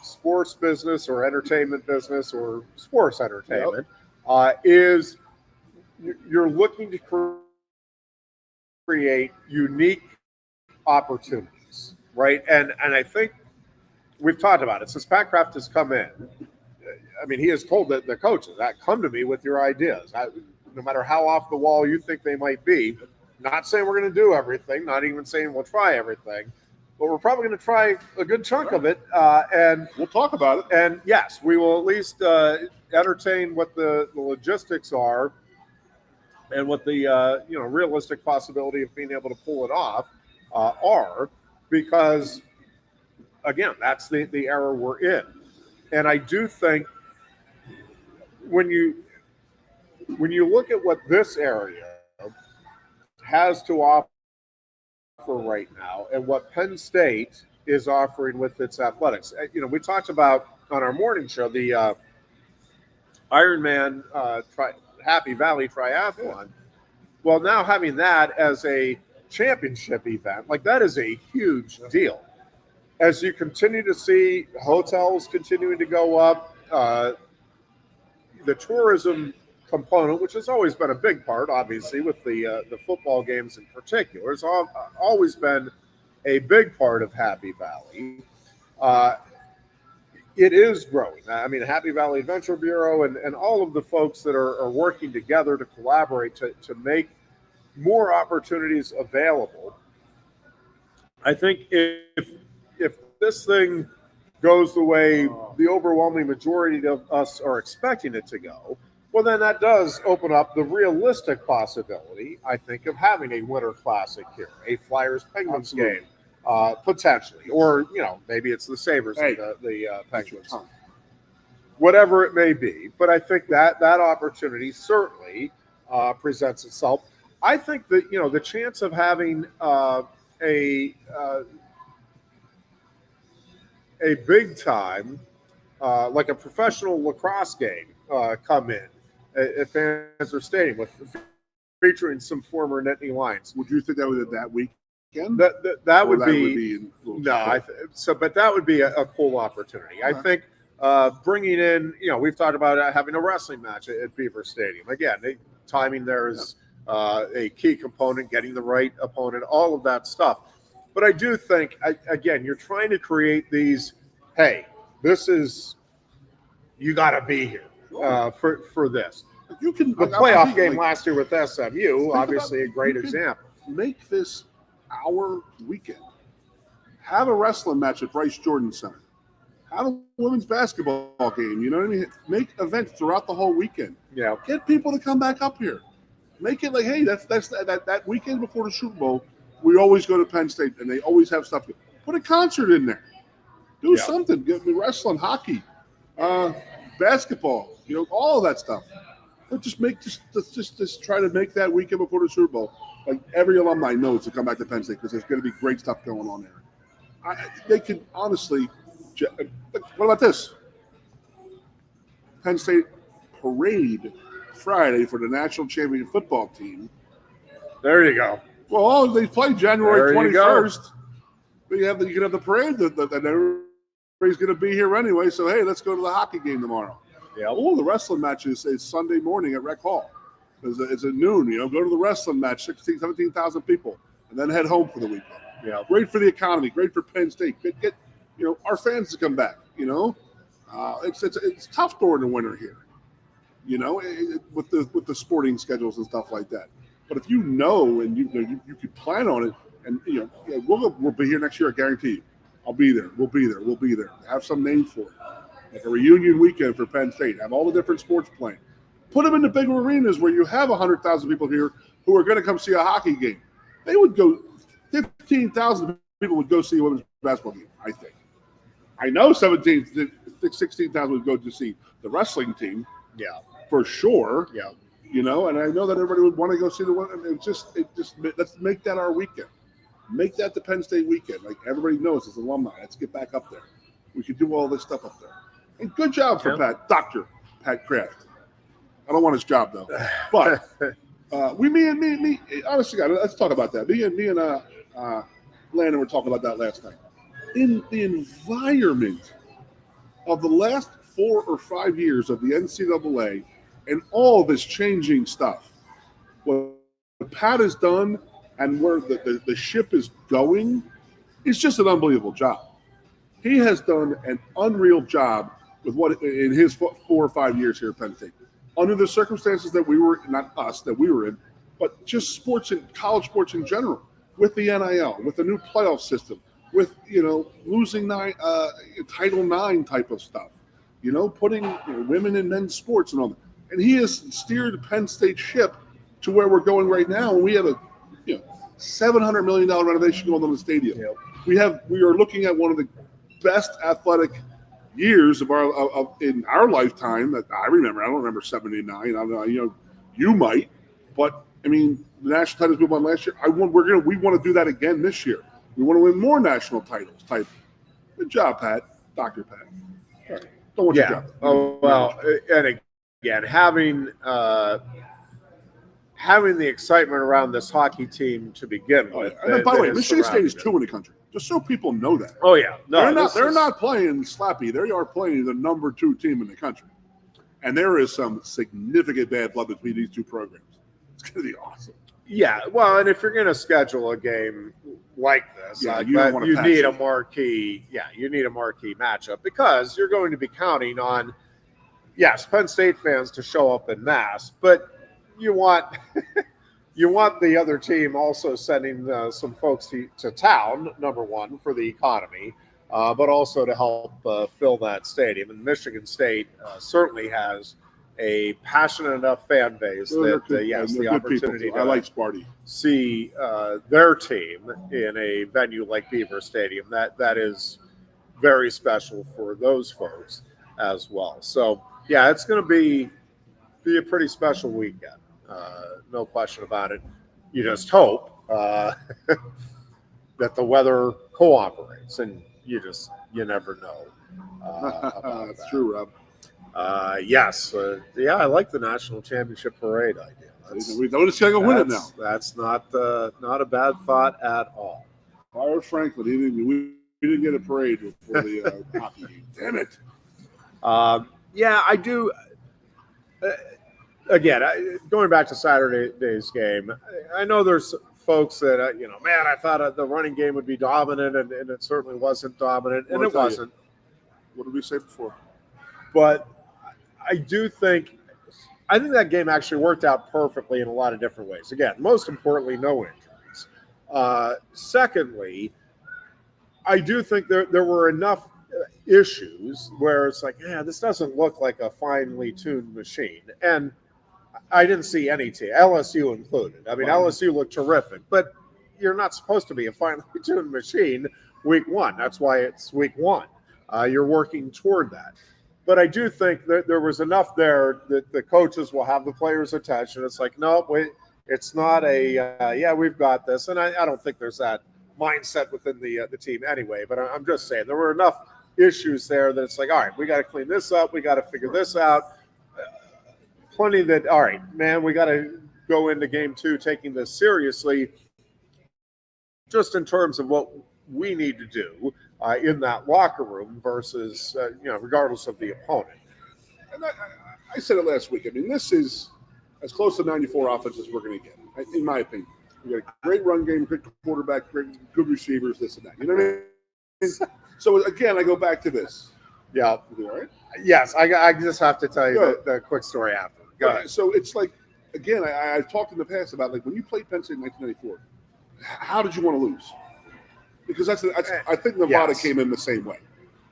sports business or entertainment business or sports entertainment, is you're looking to create unique opportunities, right? And I think we've talked about it since Pat Kraft has come in. I mean, he has told the coaches that come to me with your ideas. no matter how off the wall you think they might be. Not saying we're going to do everything, not even saying we'll try everything, but we're probably going to try a good chunk of it, and we'll talk about it. And yes, we will at least entertain what the logistics are and what the realistic possibility of being able to pull it off are, because again, that's the era we're in. And I do think when you look at what this area has to offer right now and what Penn State is offering with its athletics. We talked about on our morning show the Ironman Happy Valley Triathlon. Well, now having that as a championship event, like that is a huge deal. As you continue to see hotels continuing to go up, the tourism component, which has always been a big part, obviously, with the football games in particular, has always been a big part of Happy Valley. It is growing. I mean, Happy Valley Adventure Bureau and all of the folks that are working together to collaborate to make more opportunities available. I think if this thing goes the way the overwhelming majority of us are expecting it to go, well, then that does open up the realistic possibility, I think, of having a Winter Classic here, a Flyers-Penguins game, potentially. Or, maybe it's the Sabres and the Penguins. Whatever it may be. But I think that opportunity certainly presents itself. I think that, the chance of having a big time, like a professional lacrosse game, come in at Panther Stadium featuring some former Nittany Lions. Would you think that was that weekend? That would be no. But that would be a cool opportunity. I think bringing in, we've talked about having a wrestling match at Beaver Stadium. Again, timing there is a key component, getting the right opponent, all of that stuff. But I do think, again, you're trying to create these, hey, this is, you got to be here for this. You can the playoff game last year with SMU, obviously a great example. Make this our weekend. Have a wrestling match at Bryce Jordan Center. Have a women's basketball game. You know what I mean? Make events throughout the whole weekend. Yeah. Get people to come back up here. Make it like, hey, that's that weekend before the Super Bowl. We always go to Penn State, and they always have stuff. Put a concert in there. Do something. Get me wrestling, hockey, basketball. All of that stuff. But just try to make that weekend before the Super Bowl. Like every alumni knows to come back to Penn State because there's going to be great stuff going on there. They can honestly. What about this? Penn State parade Friday for the national champion football team. There you go. Well, they play January 21st. But you can have the parade that everybody's going to be here anyway. So hey, let's go to the hockey game tomorrow. Yeah. Oh, the wrestling match is Sunday morning at Rec Hall. It's at noon. Go to the wrestling match, 17,000 people, and then head home for the weekend. Yeah. Great for the economy. Great for Penn State. Get our fans to come back. It's tough during the winter here. With the sporting schedules and stuff like that. But if and you could plan on it, and we'll be here next year, I guarantee you. I'll be there. We'll be there. Have some name for it. Like a reunion weekend for Penn State. Have all the different sports playing. Put them in the big arenas where you have 100,000 people here who are going to come see a hockey game. They would go, 15,000 people would go see a women's basketball game, I think. I know 16,000 would go to see the wrestling team. Yeah. For sure. Yeah. And I know that everybody would want to go see the one. Let's make that our weekend. Make that the Penn State weekend. Like everybody knows as alumni. Let's get back up there. We could do all this stuff up there. And good job for Dr. Pat Kraft. I don't want his job though. But me, honestly, let's talk about that. Me and Landon were talking about that last night. In the environment of the last 4 or 5 years of the NCAA and all this changing stuff, what Pat has done and where the ship is going is just an unbelievable job. He has done an unreal job with what in his 4 or 5 years here at Penn State. under the circumstances that we were, not us, that we were in, but just sports and college sports in general, with the NIL, with the new playoff system, with, losing Title IX type of stuff, putting women and men's sports and all that. And he has steered Penn State ship to where we're going right now. And we have a $700 million renovation going on in the stadium. Yep. We are looking at one of the best athletic years in our lifetime that I remember. I don't remember 79. I don't know, you might, but I mean, the national titles we won last year. We want to do that again this year. We want to win more national titles. Good job, Pat. Dr. Pat. All right. Don't want your job. Oh well, and again, having the excitement around this hockey team to begin with. And by the way, Michigan State is 2 in the country. Just so people know that. Oh yeah, no, they're not playing slappy. They are playing the number 2 team in the country, and there is some significant bad blood between these two programs. It's going to be awesome. Yeah, well, and if you're going to schedule a game like this, you need a marquee. Yeah, you need a marquee matchup because you're going to be counting on, yes, Penn State fans to show up en masse, but you want the other team also sending some folks to town. Number one, for the economy, but also to help fill that stadium. And Michigan State certainly has a passionate enough fan base that the opportunity to see their team in a venue like Beaver Stadium, that is very special for those folks as well. So yeah, it's going to be a pretty special weekend, no question about it. You just hope that the weather cooperates, and you never know. That's true, Rob. Yes. I like the national championship parade idea. We don't just gotta win it now. That's not a bad thought at all. Byers Franklin, we didn't get a parade for the hockey game. Damn it. I do. Again, going back to Saturday's game, I know there's folks that, I thought the running game would be dominant, and it certainly wasn't dominant, and it wasn't. What did we say before? But I think that game actually worked out perfectly in a lot of different ways. Again, most importantly, no injuries. Secondly, I do think there were enough issues where it's like, this doesn't look like a finely tuned machine. And I didn't see any team, LSU included. I mean, LSU looked terrific, but you're not supposed to be a finely tuned machine week one. That's why it's week one. You're working toward that. But I do think that there was enough there that the coaches will have the players' attention. It's like, no, wait, it's not we've got this. And I don't think there's that mindset within the team anyway. But I'm just saying there were enough issues there that it's like, all right, we got to clean this up. We got to figure this out. Plenty that, all right, man, we got to go into game 2 taking this seriously just in terms of what we need to do in that locker room versus, regardless of the opponent. And I said it last week. I mean, this is as close to 94 offense as we're going to get, in my opinion. We got a great run game, good quarterback, good receivers, this and that. You know what I mean? So, again, I go back to this. Yeah. You all right? Yes, I just have to tell you the quick story after. Go ahead. So it's like, again, I've talked in the past about, like, when you played Penn State in 1994, how did you want to lose? Because I think Nevada came in the same way.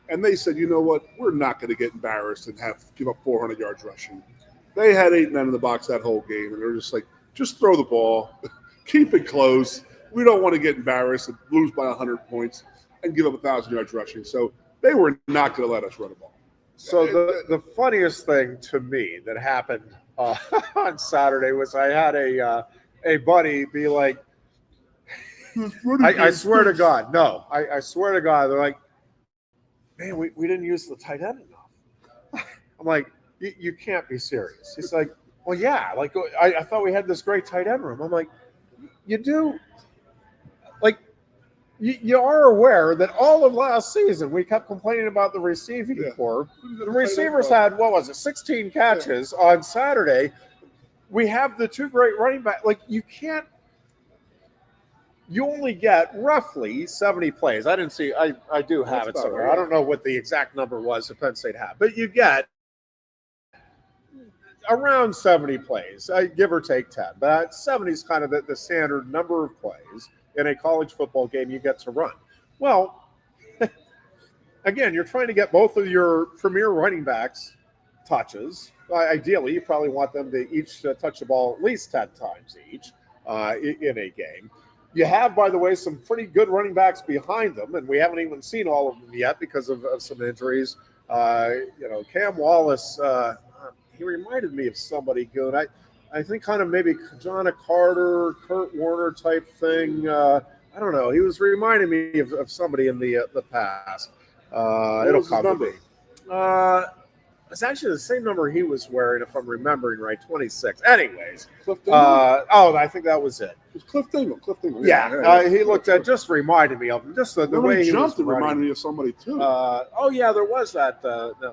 And they said, you know what, we're not going to get embarrassed and give up 400 yards rushing. They had 8 men in the box that whole game, and they're just like, just throw the ball, keep it close. We don't want to get embarrassed and lose by 100 points and give up 1,000 yards rushing. So they were not going to let us run the ball. So the funniest thing to me that happened on Saturday was I had a buddy be like, I swear to God, no, I swear to God, they're like, man, we didn't use the tight end enough. I'm like, you can't be serious. He's like, well, yeah, like I thought we had this great tight end room. I'm like, you do? Like, you are aware that all of last season we kept complaining about the receiving corps. The receivers had, 16 catches on Saturday. We have the 2 great running backs. Like, you can't. You only get roughly 70 plays. I didn't see. I do have it somewhere. Right. I don't know what the exact number was that Penn State had, but you get around 70 plays, give or take 10. But 70 is kind of the standard number of plays in a college football game you get to run. Well, again, you're trying to get both of your premier running backs touches. Ideally, you probably want them to each touch the ball at least 10 times each in a game. You have, by the way, some pretty good running backs behind them, and we haven't even seen all of them yet because of some injuries. Cam Wallace, he reminded me of somebody good. I think kind of maybe John Carter, Kurt Warner type thing. I don't know. He was reminding me of somebody in the past. It'll come to me. It's actually the same number he was wearing, if I'm remembering right, 26. Anyways, I think that was it. It was Cliff Dingle. Yeah, he looked at, just reminded me of him. Just the way he jumped was reminded me of somebody too. There was that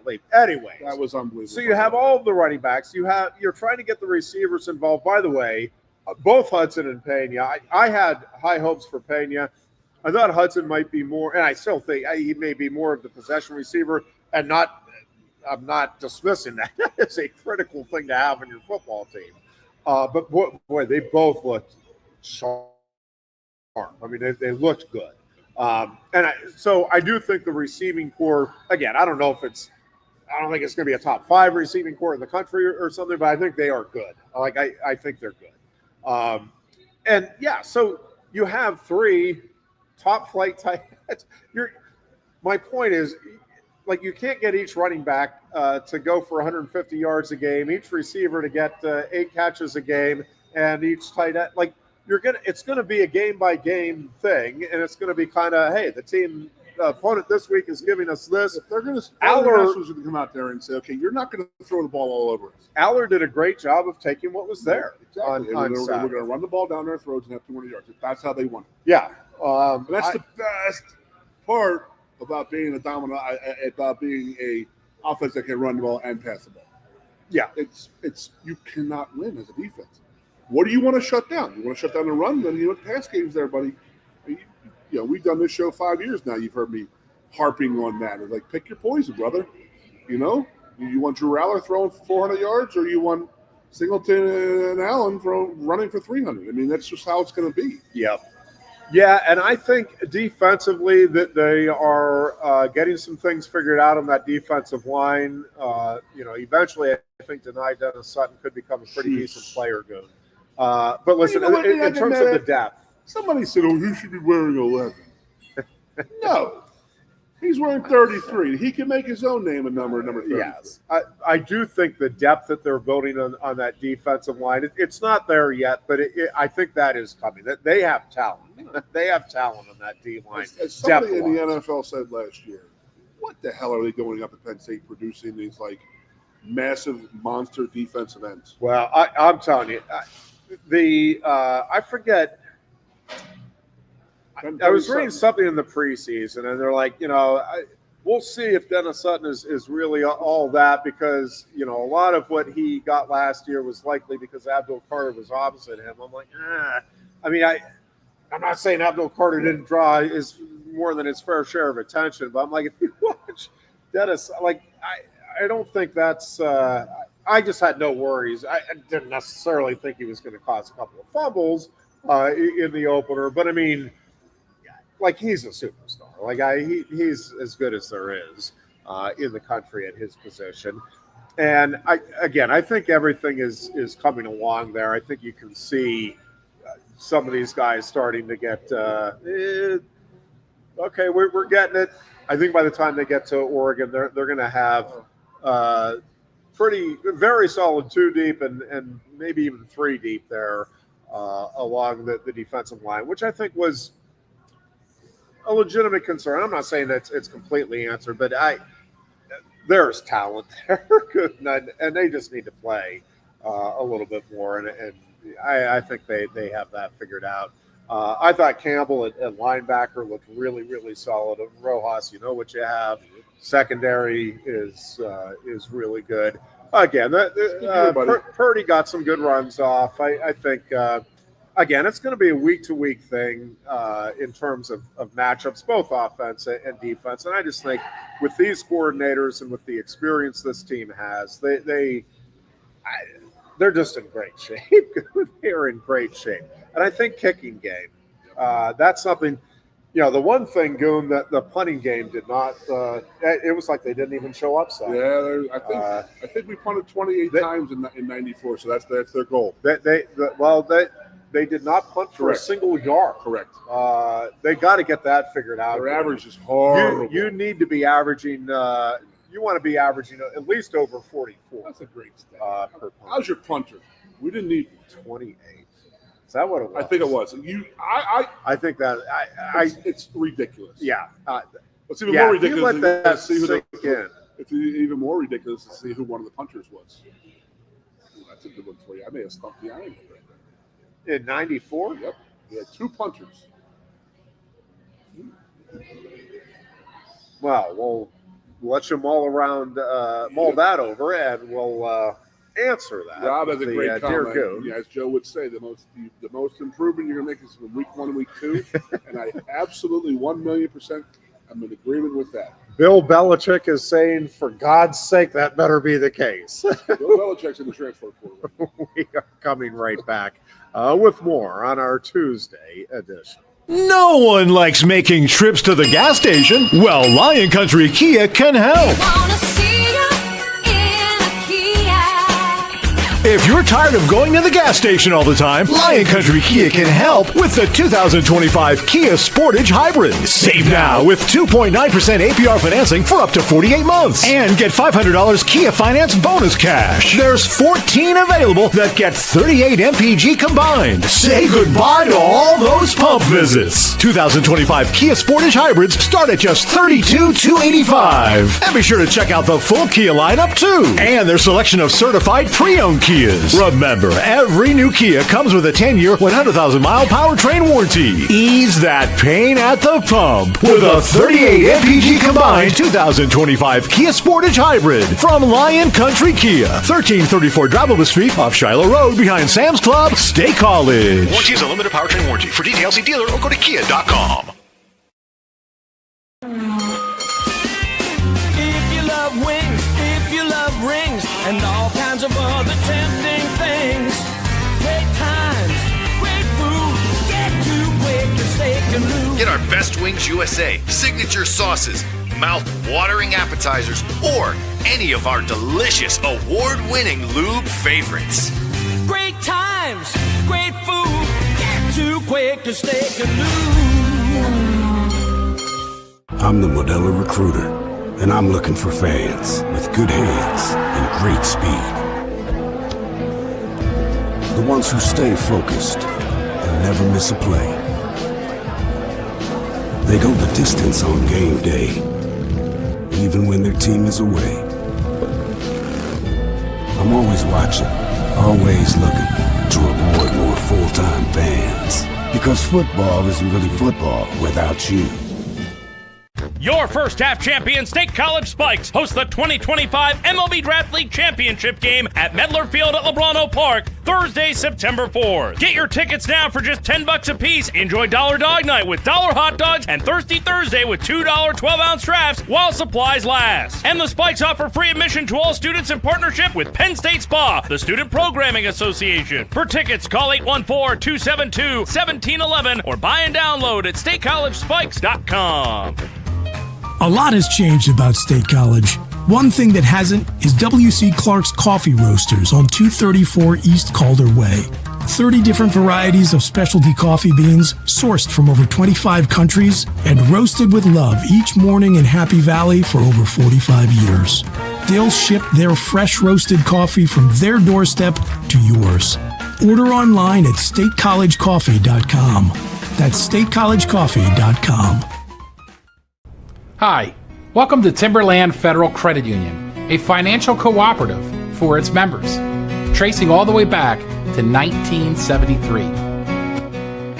leap. Anyway, that was unbelievable. So you have all of the running backs. You're trying to get the receivers involved. By the way, both Hudson and Pena. I had high hopes for Pena. I thought Hudson might be more, and I still think he may be more of the possession receiver, and not. I'm not dismissing that. It's a critical thing to have in your football team. But boy, they both looked sharp. I mean, they looked good. So I do think the receiving core, again, I don't think it's going to be a top 5 receiving core in the country or something, but I think they are good. I think they're good. So you have 3 top flight tight ends. My point is, you can't get each running back to go for 150 yards a game, each receiver to get 8 catches a game, and each tight end. It's going to be a game by game thing, and it's going to be kind of, hey, the team opponent this week is giving us this. If they're going to, Aller was going to come out there and say, okay, you're not going to throw the ball all over us. Aller did a great job of taking what was there. Exactly. We're going to run the ball down their throats and have 200 yards. That's how they want it. Yeah. That's the best part about being a dominant, about being a offense that can run the ball and pass the ball. Yeah, it's you cannot win as a defense. What do you want to shut down? You want to shut down the run? Then you want pass games there, buddy. We've done this show 5 years now. You've heard me harping on that. It's pick your poison, brother. You want Drew Aller throwing for 400 yards, or you want Singleton and Allen running for 300. I mean, that's just how it's going to be. Yep. Yeah, and I think defensively that they are getting some things figured out on that defensive line. Eventually I think Dennis Sutton could become a pretty decent player, Goon. But listen, in terms of the depth. Somebody said, you should be wearing 11. No. He's wearing 33. He can make his own name a number 33. Yes. I do think the depth that they're building on that defensive line, it's not there yet, but I think that is coming. They have talent. They have talent on that D-line. As somebody in the NFL said last year, what the hell are they going up at Penn State producing these, massive monster defensive ends? Well, I'm telling you, I forget – I was reading something in the preseason, and they're like, we'll see if Dennis Sutton is really all that, because, a lot of what he got last year was likely because Abdul Carter was opposite him. I'm like, I mean, I'm not saying Abdul Carter didn't draw more than his fair share of attention, but I'm like, if you watch Dennis, I don't think that's I just had no worries. I didn't necessarily think he was going to cause a couple of fumbles in the opener, but I mean, he's a superstar. He's as good as there is in the country at his position. And I think everything is coming along there. I think you can see some of these guys starting to get, okay, we're getting it. I think by the time they get to Oregon, they're going to have very solid 2 deep and maybe even 3 deep there along the defensive line, which I think was a legitimate concern. I'm not saying that it's completely answered, but there's talent there, and they just need to play a little bit more, and I think they have that figured out. I thought Campbell at linebacker looked really, really solid. Rojas, you know what you have. Secondary is really good. Again, Purdy got some good runs off. I think. Again, it's going to be a week-to-week thing in terms of matchups, both offense and defense. And I just think with these coordinators and with the experience this team has, they're just in great shape. They're in great shape. And I think kicking game, that's something, the one thing, Goon, that the punting game did not, it was like they didn't even show up. So. Yeah, I think we punted 28 times in 94, so that's their goal. They did not punt for Correct. a single yard. Correct. They got to get that figured out. Their average is horrible. You need to be averaging, you want to be averaging at least over 44. That's a great stat. Per punt. How's your punter? We didn't need 28. Is that what it was? I think it was. I think that it's ridiculous. Yeah. It's even more if you ridiculous let that see who sink in. It's even more ridiculous to see who one of the punters was. Ooh, that's a good one for you. I may have stumped the iron right there. In 94? Yep. We had 2 punters. Well, we'll let you mull that over, and we'll answer that. Rob has a great comment. Goon. Yeah, as Joe would say, the most improvement you're going to make is from week 1 and week 2, and I absolutely 1,000,000% am in agreement with that. Bill Belichick is saying, for God's sake, that better be the case. Bill Belichick's in the transfer portal. We are coming right back with more on our Tuesday edition. No one likes making trips to the gas station. Well, Lion Country Kia can help. If you're tired of going to the gas station all the time, Lion Country Kia can help with the 2025 Kia Sportage Hybrid. Save now with 2.9% APR financing for up to 48 months. And get $500 Kia Finance bonus cash. There's 14 available that get 38 MPG combined. Say goodbye to all those pump visits. 2025 Kia Sportage Hybrids start at just $32,285. And be sure to check out the full Kia lineup too. And their selection of certified pre-owned Kias. Remember, every new Kia comes with a 10-year, 100,000-mile powertrain warranty. Ease that pain at the pump with a 38 MPG combined 2025 Kia Sportage Hybrid from Lion Country Kia, 1334 Drivable Street off Shiloh Road behind Sam's Club, State College. Warranty is a limited powertrain warranty. For details, see dealer or go to kia.com. If you love wings, if you love rings, and all kinds of other tempting things. Great times, great food, get to Quaker Steak Lube. Get our Best Wings USA, signature sauces, mouth-watering appetizers, or any of our delicious award-winning lube favorites. Great times, great food, get to Quaker Steak Lube. I'm the Modelo Recruiter, and I'm looking for fans with good hands and great speed. The ones who stay focused and never miss a play. They go the distance on game day, even when their team is away. I'm always watching, always looking to reward more full-time fans. Because football isn't really football without you. Your first half champion State College Spikes host the 2025 MLB Draft League Championship game at Medler Field at Lebrano Park, Thursday, September 4th. Get your tickets now for just $10 a piece. Enjoy Dollar Dog Night with $1 hot dogs and Thirsty Thursday with $2 12-ounce drafts while supplies last. And the Spikes offer free admission to all students in partnership with Penn State Spa, the Student Programming Association. For tickets, call 814-272-1711 or buy and download at statecollegespikes.com. A lot has changed about State College. One thing that hasn't is W.C. Clark's Coffee Roasters on 234 East Calder Way. 30 different varieties of specialty coffee beans sourced from over 25 countries and roasted with love each morning in Happy Valley for over 45 years. They'll ship their fresh roasted coffee from their doorstep to yours. Order online at statecollegecoffee.com. That's statecollegecoffee.com. Hi, welcome to Timberland Federal Credit Union, a financial cooperative for its members, tracing all the way back to 1973.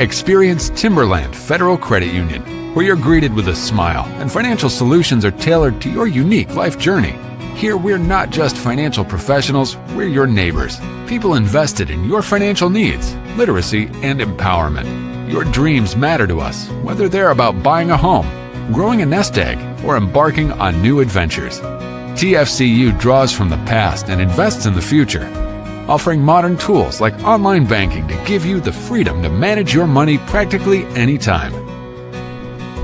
Experience Timberland Federal Credit Union, where you're greeted with a smile and financial solutions are tailored to your unique life journey. Here, we're not just financial professionals, we're your neighbors, people invested in your financial needs, literacy, and empowerment. Your dreams matter to us, whether they're about buying a home, growing a nest egg, or embarking on new adventures. TFCU draws from the past and invests in the future. offering modern tools like online banking to give you the freedom to manage your money practically anytime.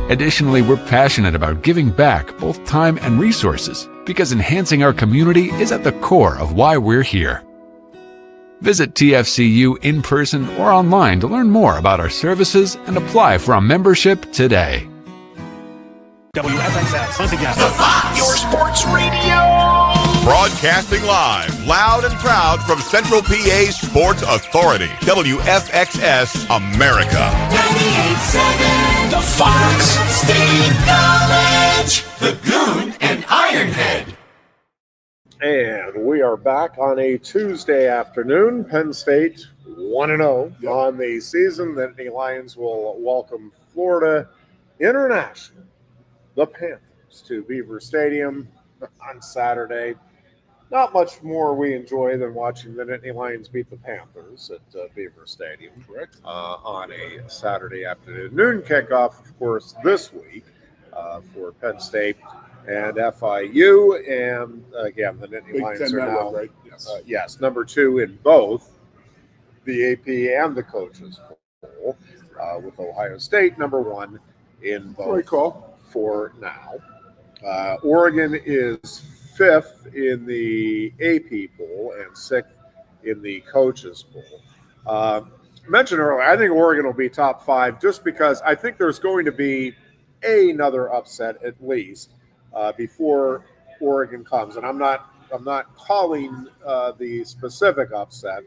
Additionally, we're passionate about giving back both time and resources because enhancing our community is at the core of why we're here. Visit TFCU in person or online to learn more about our services and apply for a membership today. WFXS, once again. Your sports radio. Broadcasting live, loud and proud from Central PA's Sports Authority, WFXS America. 98.7 The Fox State College. The Goon and Ironhead. And we are back on a Tuesday afternoon. Penn State 1-0 on the season. The Nittany Lions will welcome Florida International, the Panthers, to Beaver Stadium on Saturday. Not much more we enjoy than watching the Nittany Lions beat the Panthers at Beaver Stadium. Correct. On a Saturday afternoon. Noon kickoff, of course, this week for Penn State and FIU. And again, the Nittany Lions are now, right? Yes, number 2 in both the AP and the Coaches Poll, with Ohio State number 1 in both. Great call. For now. Oregon is 5th in the AP poll and 6th in the Coaches poll. Mentioned earlier, I think Oregon will be top 5 just because I think there's going to be another upset at least before Oregon comes. And I'm not calling the specific upset,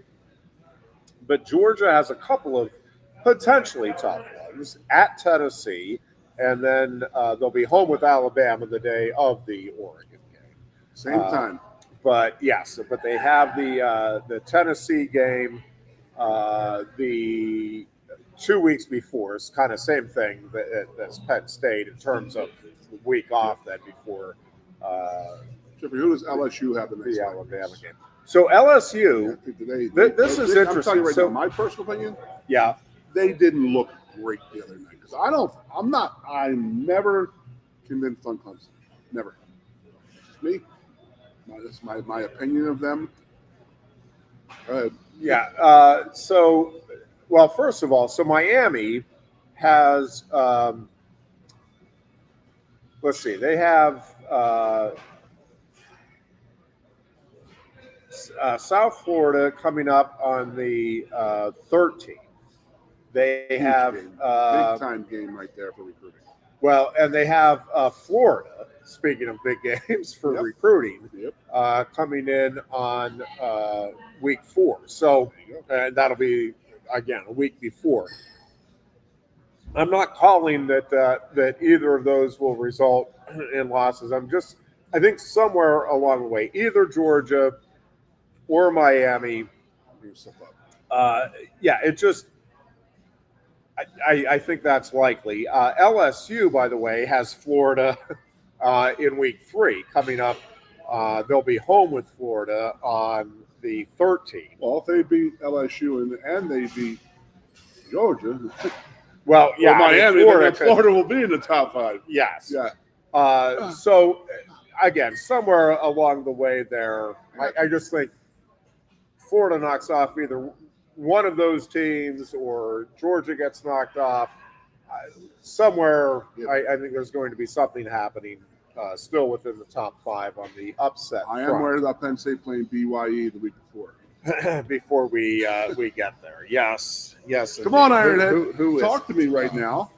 but Georgia has a couple of potentially tough ones at Tennessee. And then they'll be home with Alabama the day of the Oregon game. Same time. But yes, but they have the Tennessee game the 2 weeks before. It's kind of same thing as Penn State in terms of the week off then before. Jeffrey, who does LSU have the next Alabama game? So LSU, this is interesting. I'm telling you right so, now, my personal opinion, yeah, they didn't look great the other night. I'm never convinced on Clemson. Never. It's me. That's my opinion of them. Go ahead. Yeah. Well, first of all, so Miami has, let's see, they have South Florida coming up on the 13th. They have big time game right there for recruiting. Well, and they have Florida. Speaking of big games for recruiting, coming in on week 4. So, and that'll be again a week before. I'm not calling that either of those will result in losses. I think somewhere along the way, either Georgia or Miami. It just. I think that's likely. LSU, by the way, has Florida in week 3 coming up. They'll be home with Florida on the 13th. Well, if they beat LSU and they beat Georgia, well, yeah, Miami, Florida will be in the top 5. Yes. Yeah. So, again, somewhere along the way there, I just think Florida knocks off either one of those teams or Georgia gets knocked off. Somewhere, I think there's going to be something happening still within the top 5 on the upset I am worried about Penn State playing BYE the week before. Before we get there. Yes. Come on, Ironhead. Who talk to me right now.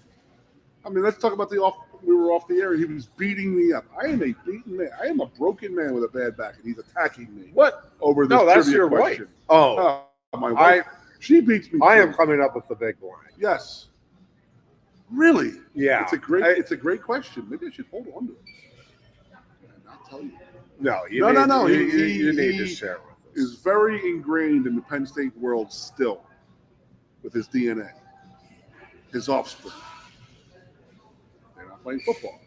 I mean, let's talk about we were off the air. He was beating me up. I am a beaten man. I am a broken man with a bad back, and he's attacking me. What? Over this that's trivia your question. wife. Oh. My wife. She beats me. I am coming up with the big blind. Yes. Really? Yeah. It's a great question. Maybe I should hold on to it. And I'll tell you. No. You need to share with us. Is very ingrained in the Penn State world still with his DNA, his offspring. They're not playing football.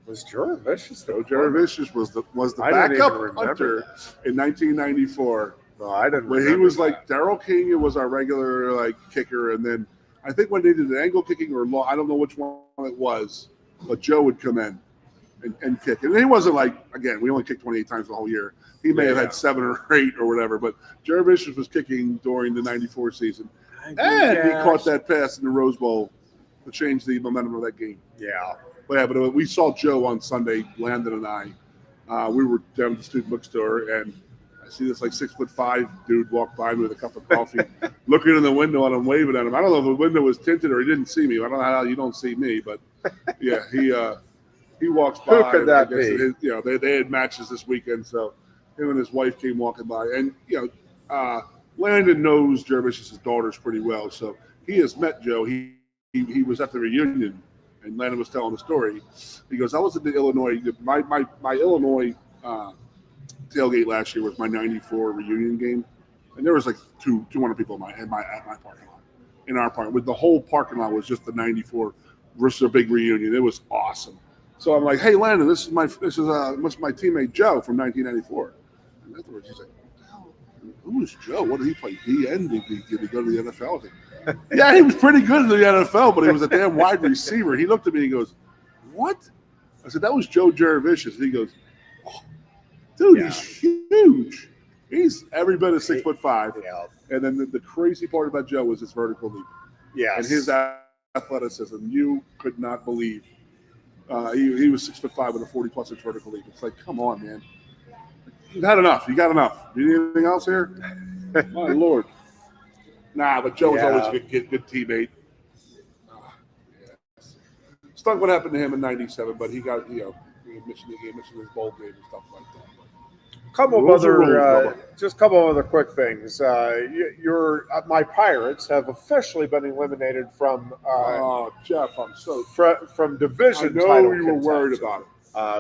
Was Jared Vicious? Jared Vicious was the backup punter in 1994. No, I didn't. When he was like Darrell King was our regular kicker, and then I think when they did an angle kicking or law, I don't know which one it was, but Joe would come in and kick. And he wasn't like, again, we only kicked 28 times the whole year. He may have had 7 or 8 or whatever, but Jared Vicious was kicking during the 94 season. And he caught that pass in the Rose Bowl to change the momentum of that game. Yeah. But we saw Joe on Sunday, Landon and I. We were down at the student bookstore, and I see this like 6'5" dude walk by me with a cup of coffee, looking in the window and I'm waving at him. I don't know if the window was tinted or he didn't see me. I don't know how you don't see me, but yeah, he walks by. Who could that be? They had matches this weekend, so him and his wife came walking by, and Landon knows Jared Vicious's daughters pretty well, so he has met Joe. He was at the reunion, and Landon was telling the story. He goes, I was at the Illinois. My Illinois tailgate last year was my '94 reunion game, and there was like 200 people at my parking lot. In our parking, with the whole parking lot was just the '94 versus a big reunion. It was awesome. So I'm like, hey Landon, this is my teammate Joe from 1994. And afterwards he's like, who is Joe? What did he play? DN? Did he go to the NFL? Yeah, he was pretty good in the NFL, but he was a damn wide receiver. He looked at me and he goes, what? I said, that was Joe Jaravicious. And he goes, oh, dude, he's huge. He's every bit of 6'5". Yeah. And then the crazy part about Joe was his vertical leap. Yes. And his athleticism, you could not believe. He was 6'5" with a 40+ inch vertical leap. It's like, come on, man. You've had enough. You got enough. You need anything else here? My Lord. Nah, but Joe was always a good teammate. Stunk what happened to him in '97, but he got, he missed his bowl game and stuff like that. Just a couple of other quick things. My Pirates have officially been eliminated from. Jeff, I'm so from division. I know title you were worried about it.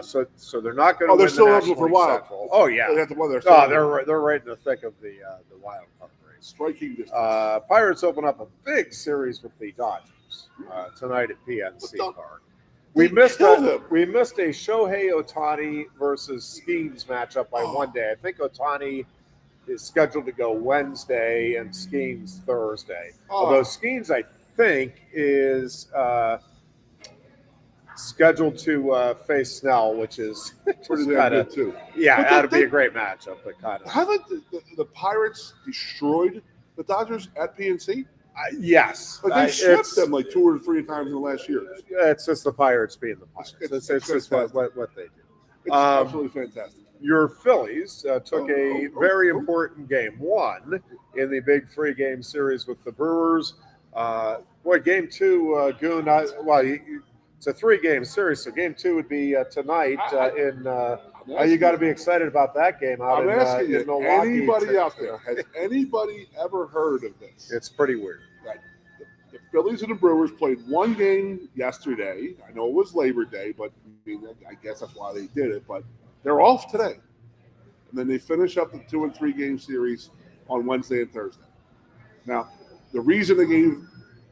So they're not going to. They're still eligible for wild. Central. Oh yeah. They're right in the thick of the wild card race. Striking distance. Pirates open up a big series with the Dodgers tonight at PNC Park. We missed a Shohei Ohtani versus Skeens matchup by 1 day. I think Ohtani is scheduled to go Wednesday and Skeens Thursday. Although Skeens, I think, is scheduled to face Snell, which is pretty damn good too. Yeah, that'd be a great matchup. But kind of haven't the Pirates destroyed the Dodgers at PNC? Yes. But they swept them like 2 or 3 times in the last year. It's just the Pirates being the Pirates. It's just what they do. It's absolutely fantastic. Your Phillies took a very important game 1 in the big 3-game series with the Brewers. Game 2, Goon, it's a 3-game series, so game 2 would be tonight you got to be excited about that game out in Milwaukee. Anybody out there, has anybody ever heard of this? It's pretty weird. Right. The Phillies and the Brewers played 1 game yesterday. I know it was Labor Day, but I guess that's why they did it. But they're off today. And then they finish up the 2 and 3 game series on Wednesday and Thursday. Now, the reason they gave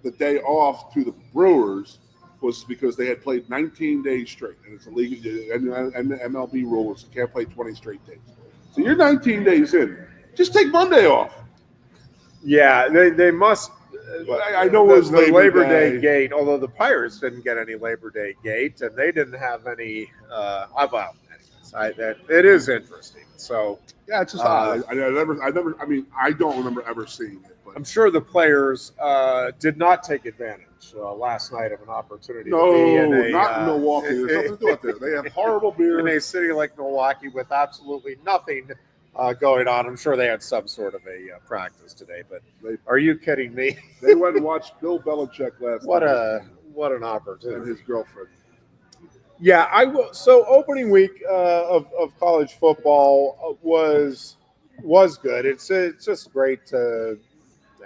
the day off to the Brewers was because they had played 19 days straight, and it's a league and MLB rules. You can't play 20 straight days. So you're 19 days in. Just take Monday off. Yeah, they must. I know it was the Labor Day gate, although the Pirates didn't get any Labor Day gate, and they didn't have any. It is interesting. So yeah, it's just odd. I don't remember ever seeing it. But I'm sure the players did not take advantage last night of an opportunity. No, to be in Milwaukee. There's nothing to do out there. They have horrible beer in a city like Milwaukee with absolutely nothing going on. I'm sure they had some sort of a practice today. But are you kidding me? They went and watched Bill Belichick last night. What an opportunity! And his girlfriend. Yeah, I will. So opening week of college football was good. It's just great to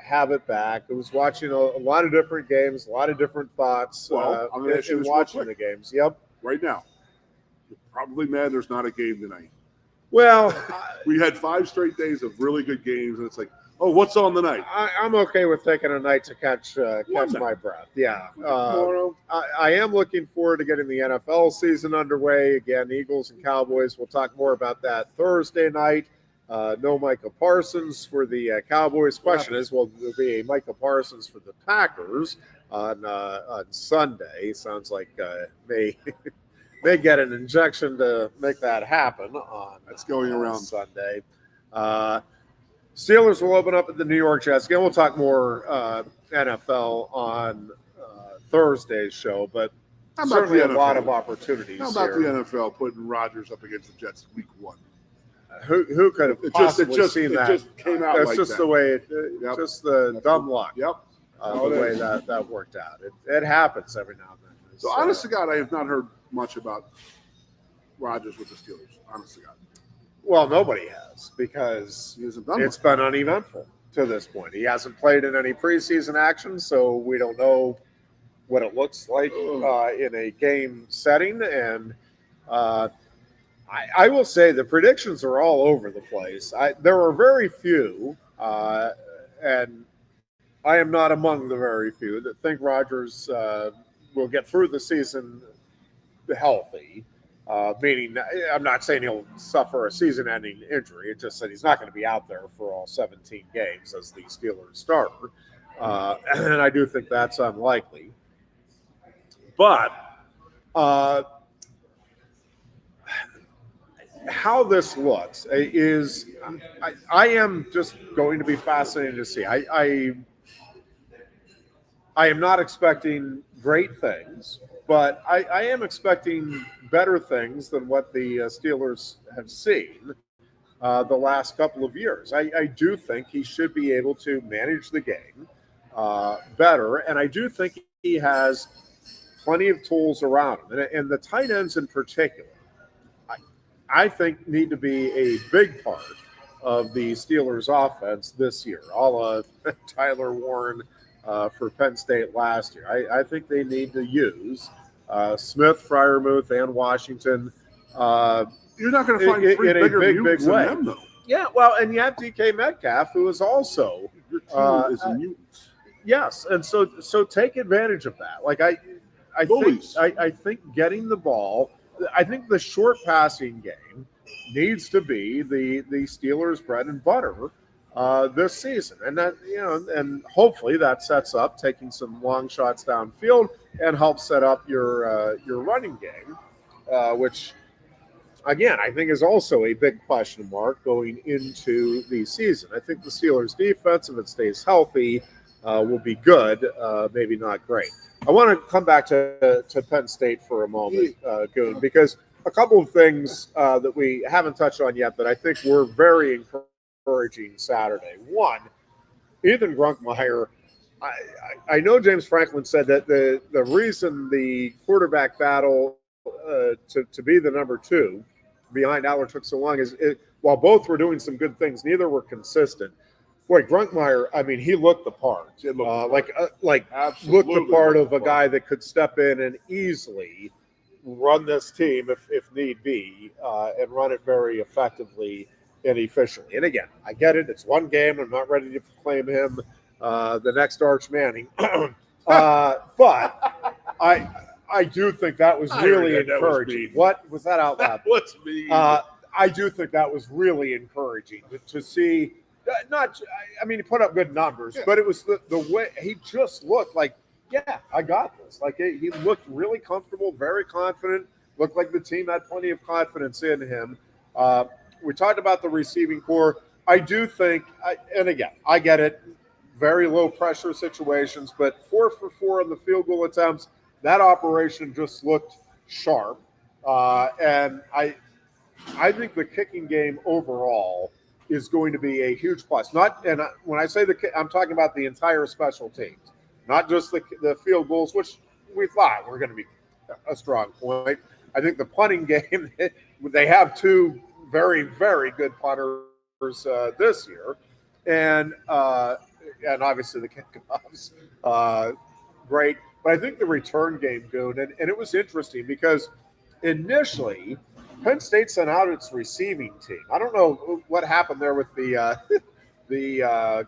have it back. I was watching a lot of different games, a lot of different thoughts. Well, I'm going to ask you this watching the games. Yep. Right now, you're probably mad there's not a game tonight. Well, we had 5 straight days of really good games, and it's like, oh, what's on the night? I'm okay with taking a night to catch my breath. Yeah. I am looking forward to getting the NFL season underway. Again, Eagles and Cowboys. We'll talk more about that Thursday night. No Micah Parsons for the Cowboys. Question is, will there be a Micah Parsons for the Packers on Sunday? Sounds like may get an injection to make that happen on That's going around Sunday. Steelers will open up at the New York Jets. Again, we'll talk more NFL on Thursday's show, but certainly a lot of opportunities. How about here. the NFL putting Rodgers up against the Jets week 1? Who could have possibly seen that? It just came out That's like just that. the way, just the dumb luck. Yep. The way that worked out. It happens every now and then. So, honest to God, I have not heard much about Rodgers with the Steelers. Honest to God. Well, nobody has, because it's been uneventful to this point. He hasn't played in any preseason action, so we don't know what it looks like in a game setting. And I will say the predictions are all over the place. There are very few, and I am not among the very few that think Rodgers will get through the season healthy. Meaning, I'm not saying he'll suffer a season-ending injury. It just said he's not going to be out there for all 17 games as the Steelers starter. And I do think that's unlikely. But how this looks is I am just going to be fascinated to see. I am not expecting great things, but I am expecting better things than what the Steelers have seen the last couple of years. I do think he should be able to manage the game better, and I do think he has plenty of tools around him. And the tight ends in particular, I think, need to be a big part of the Steelers' offense this year, a la Tyler Warren for Penn State last year. I think they need to use Smith, Freiermuth, and Washington. You're not going to find three bigger mutants than them, though. Yeah, well, and you have DK Metcalf, who is also your team is a mutant. Yes, and so take advantage of that. Like I think getting the ball. I think the short passing game needs to be the Steelers' bread and butter this season, and that and hopefully that sets up taking some long shots downfield and helps set up your running game, which again I think is also a big question mark going into the season. I think the Steelers' defense, if it stays healthy, will be good, maybe not great. I want to come back to Penn State for a moment, Goon, because a couple of things that we haven't touched on yet that I think were very encouraging Saturday. One, Ethan Grunkmeyer, I know James Franklin said that the reason the quarterback battle to be the number 2 behind Aller took so long is while both were doing some good things, neither were consistent. Boy, Grunkmeyer, I mean, he looked the part. Looked the part of a guy that could step in and easily run this team if need be, and run it very effectively and efficiently. And again, I get it. It's one game. I'm not ready to proclaim him the next Arch Manning. But I do think that was really encouraging. What was that out loud? What's me? I do think that was really encouraging to see. He put up good numbers, but it was the way he just looked like, yeah, I got this. Like he looked really comfortable, very confident, looked like the team had plenty of confidence in him. We talked about the receiving core. I do think, and again, I get it, very low pressure situations, but 4 for 4 on the field goal attempts, that operation just looked sharp. And I think the kicking game overall is going to be a huge plus. When I say I'm talking about the entire special teams, not just the field goals, which we thought were going to be a strong point. I think the punting game, they have 2 very, very good punters this year, and obviously the kickoffs, great. But I think the return game, Goon, and it was interesting because initially Penn State sent out its receiving team. I don't know what happened there with the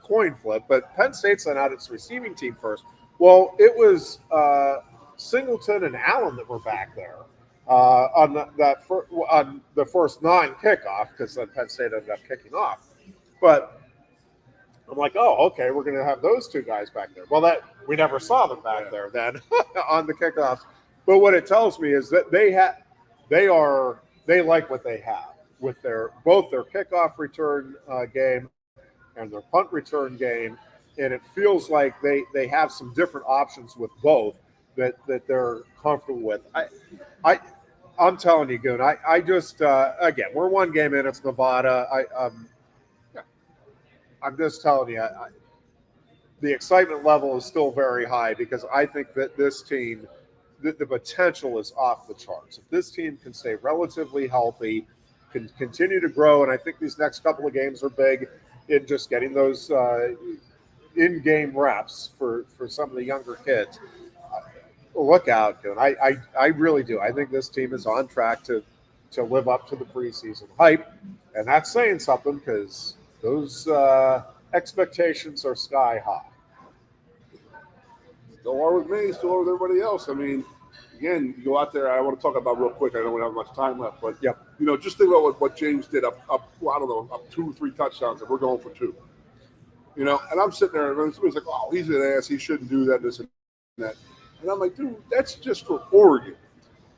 coin flip, but Penn State sent out its receiving team first. Well, it was Singleton and Allen that were back there on the first non-kickoff, because then Penn State ended up kicking off. But I'm like, oh, okay, we're going to have those 2 guys back there. Well, that we never saw them back there then on the kickoffs. But what it tells me is that they like what they have with both their kickoff return game and their punt return game, and it feels like they have some different options with both that they're comfortable with. I'm telling you, Goon, I just again, we're one game in, it's Nevada. I'm just telling you, the excitement level is still very high because I think that this team, the potential is off the charts. If this team can stay relatively healthy, can continue to grow, and I think these next couple of games are big in just getting those in-game reps for some of the younger kids. Look out, Goon. I really do. I think this team is on track to live up to the preseason hype, and that's saying something because those expectations are sky high. Still are with me, still are with everybody else. I mean, again, you go out there, I want to talk about real quick. I don't have much time left, but just think about what James did up 2 or 3 touchdowns, and we're going for 2. And I'm sitting there, and somebody's like, oh, he's an ass, he shouldn't do that, this and that. And I'm like, dude, that's just for Oregon.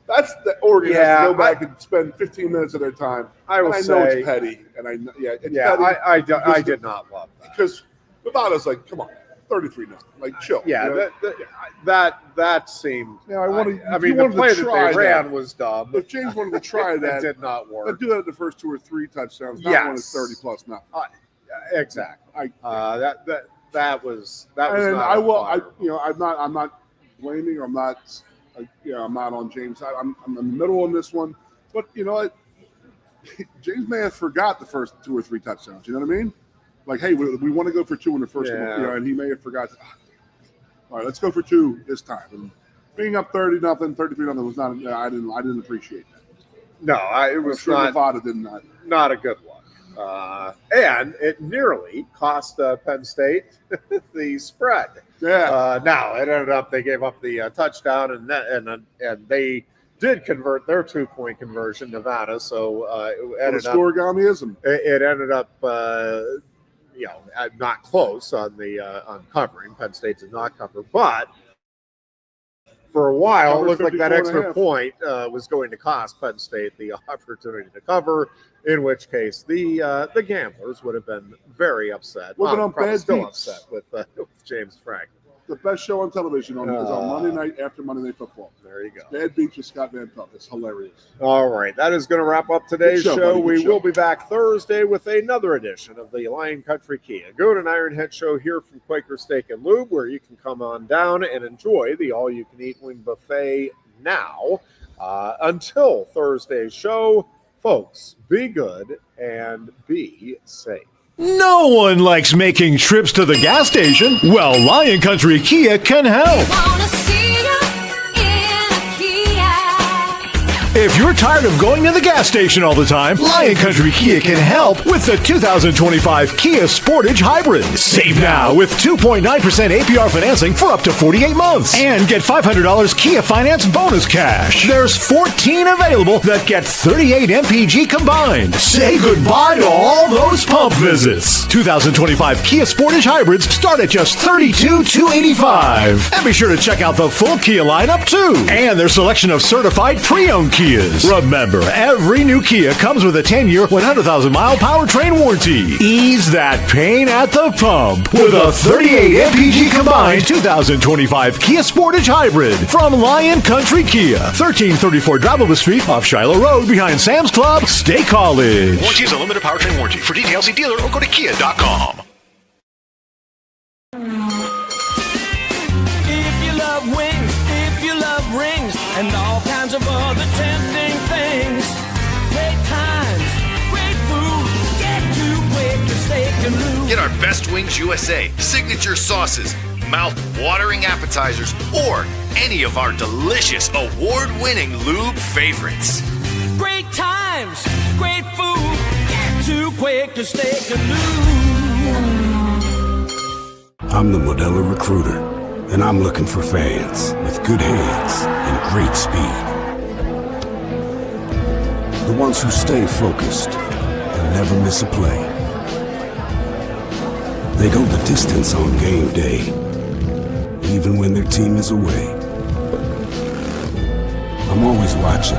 That's the Oregon has to go back and spend 15 minutes of their time. I know it's petty, and petty. I did not love that because Nevada's like, come on, 33-0, like chill. Yeah, that seemed. I mean, the play that they ran was dumb. If James wanted to try that, it did not work. I'd do that at the first 2 or 3 touchdowns. Not one is 30+ now. Exactly. That was. I'm not blaming. I'm not on James. I'm in the middle on this one. But you know what? James may have forgot the first 2 or 3 touchdowns. You know what I mean? Like, hey, we want to go for 2 in the first one. And he may have forgot. All right, let's go for 2 this time. And being up 30-0, 33-0 was not. I didn't appreciate that. No, it was Nevada did not a good one. And it nearly cost Penn State the spread. Yeah. Now it ended up they gave up the touchdown, and they did convert their 2-point conversion, Nevada. So it ended up scoregamiism. It ended up not close on covering. Penn State did not cover, but for a while, it looked like that extra point was going to cost Penn State the opportunity to cover, in which case the gamblers would have been very upset. Probably still upset with James Franklin. The best show on television is on Monday night after Monday Night Football. There you go. Bad Beats with Scott Van Pelt. It's hilarious. All right. That is going to wrap up today's show. We will be back Thursday with another edition of the Lion Country Kia Goon and Ironhead show here from Quaker Steak and Lube, where you can come on down and enjoy the all-you-can-eat wing buffet now. Until Thursday's show, folks, be good and be safe. No one likes making trips to the gas station. Well, Lion Country Kia can help. If you're tired of going to the gas station all the time, Lion Country Kia can help with the 2025 Kia Sportage Hybrid. Save now with 2.9% APR financing for up to 48 months. And get $500 Kia Finance bonus cash. There's 14 available that get 38 MPG combined. Say goodbye to all those pump visits. 2025 Kia Sportage Hybrids start at just $32,285. And be sure to check out the full Kia lineup too. And their selection of certified pre-owned Kias. Remember, every new Kia comes with a 10-year, 100,000-mile powertrain warranty. Ease that pain at the pump with a 38 MPG combined 2025 Kia Sportage Hybrid from Lion Country Kia, 1334 Drivable Street off Shiloh Road behind Sam's Club, State College. Warranty is a limited powertrain warranty. For details, see dealer or go to kia.com. If you love wings, if you love rings, and all kinds of other tempting things, great times, great food, get to Quaker Steak and Lube. Get our Best Wings USA, signature sauces, mouth-watering appetizers, or any of our delicious award-winning lube favorites. Great times, great food, get to Quaker Steak and Lube. I'm the Modelo Recruiter, and I'm looking for fans with good hands and great speed. The ones who stay focused and never miss a play. They go the distance on game day, even when their team is away. I'm always watching,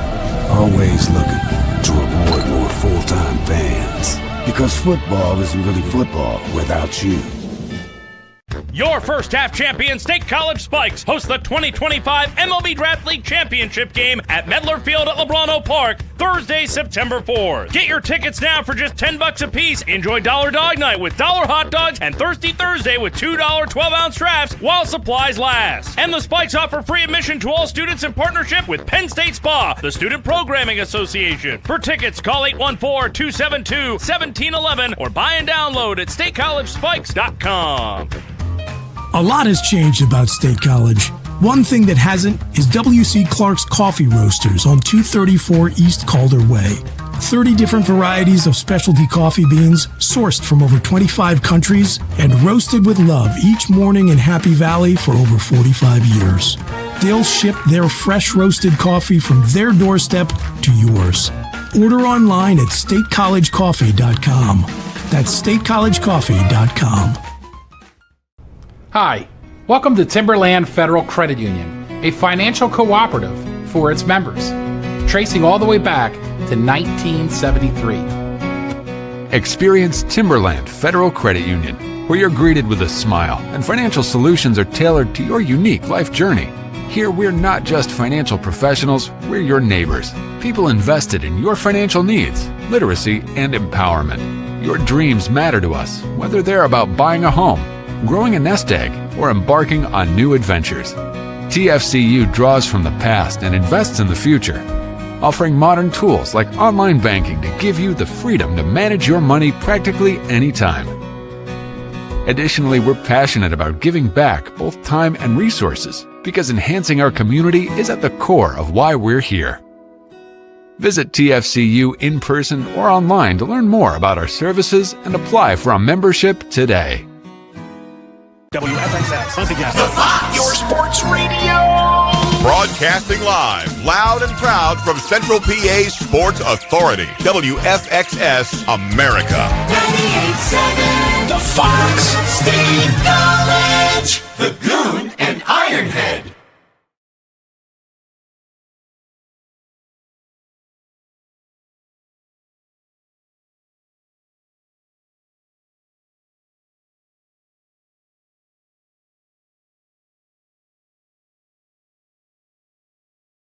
always looking to reward more full-time fans. Because football isn't really football without you. Your first half champion State College Spikes host the 2025 MLB Draft League Championship game at Medler Field at Lebrano Park Thursday, September 4th. Get your tickets now for just $10 a piece. Enjoy Dollar Dog Night with $1 hot dogs and Thirsty Thursday with $2 12-ounce drafts while supplies last. And the Spikes offer free admission to all students in partnership with Penn State Spa, the Student Programming Association. For tickets, call 814-272-1711 or buy and download at statecollegespikes.com. A lot has changed about State College. One thing that hasn't is W.C. Clark's Coffee Roasters on 234 East Calder Way. 30 different varieties of specialty coffee beans sourced from over 25 countries and roasted with love each morning in Happy Valley for over 45 years. They'll ship their fresh roasted coffee from their doorstep to yours. Order online at statecollegecoffee.com. That's statecollegecoffee.com. Hi, welcome to Timberland Federal Credit Union, a financial cooperative for its members, tracing all the way back to 1973. Experience Timberland Federal Credit Union, where you're greeted with a smile and financial solutions are tailored to your unique life journey. Here, we're not just financial professionals, we're your neighbors, people invested in your financial needs, literacy, and empowerment. Your dreams matter to us, whether they're about buying a home, growing a nest egg, or embarking on new adventures. TFCU draws from the past and invests in the future, offering modern tools like online banking to give you the freedom to manage your money practically anytime. Additionally, we're passionate about giving back both time and resources because enhancing our community is at the core of why we're here. Visit TFCU in person or online to learn more about our services and apply for a membership today. WFXX, once again. The Fox, your sports radio. Broadcasting live, loud and proud from Central PA's Sports Authority, WFXS America. 98.7 The Fox, State College, the Goon and Ironhead.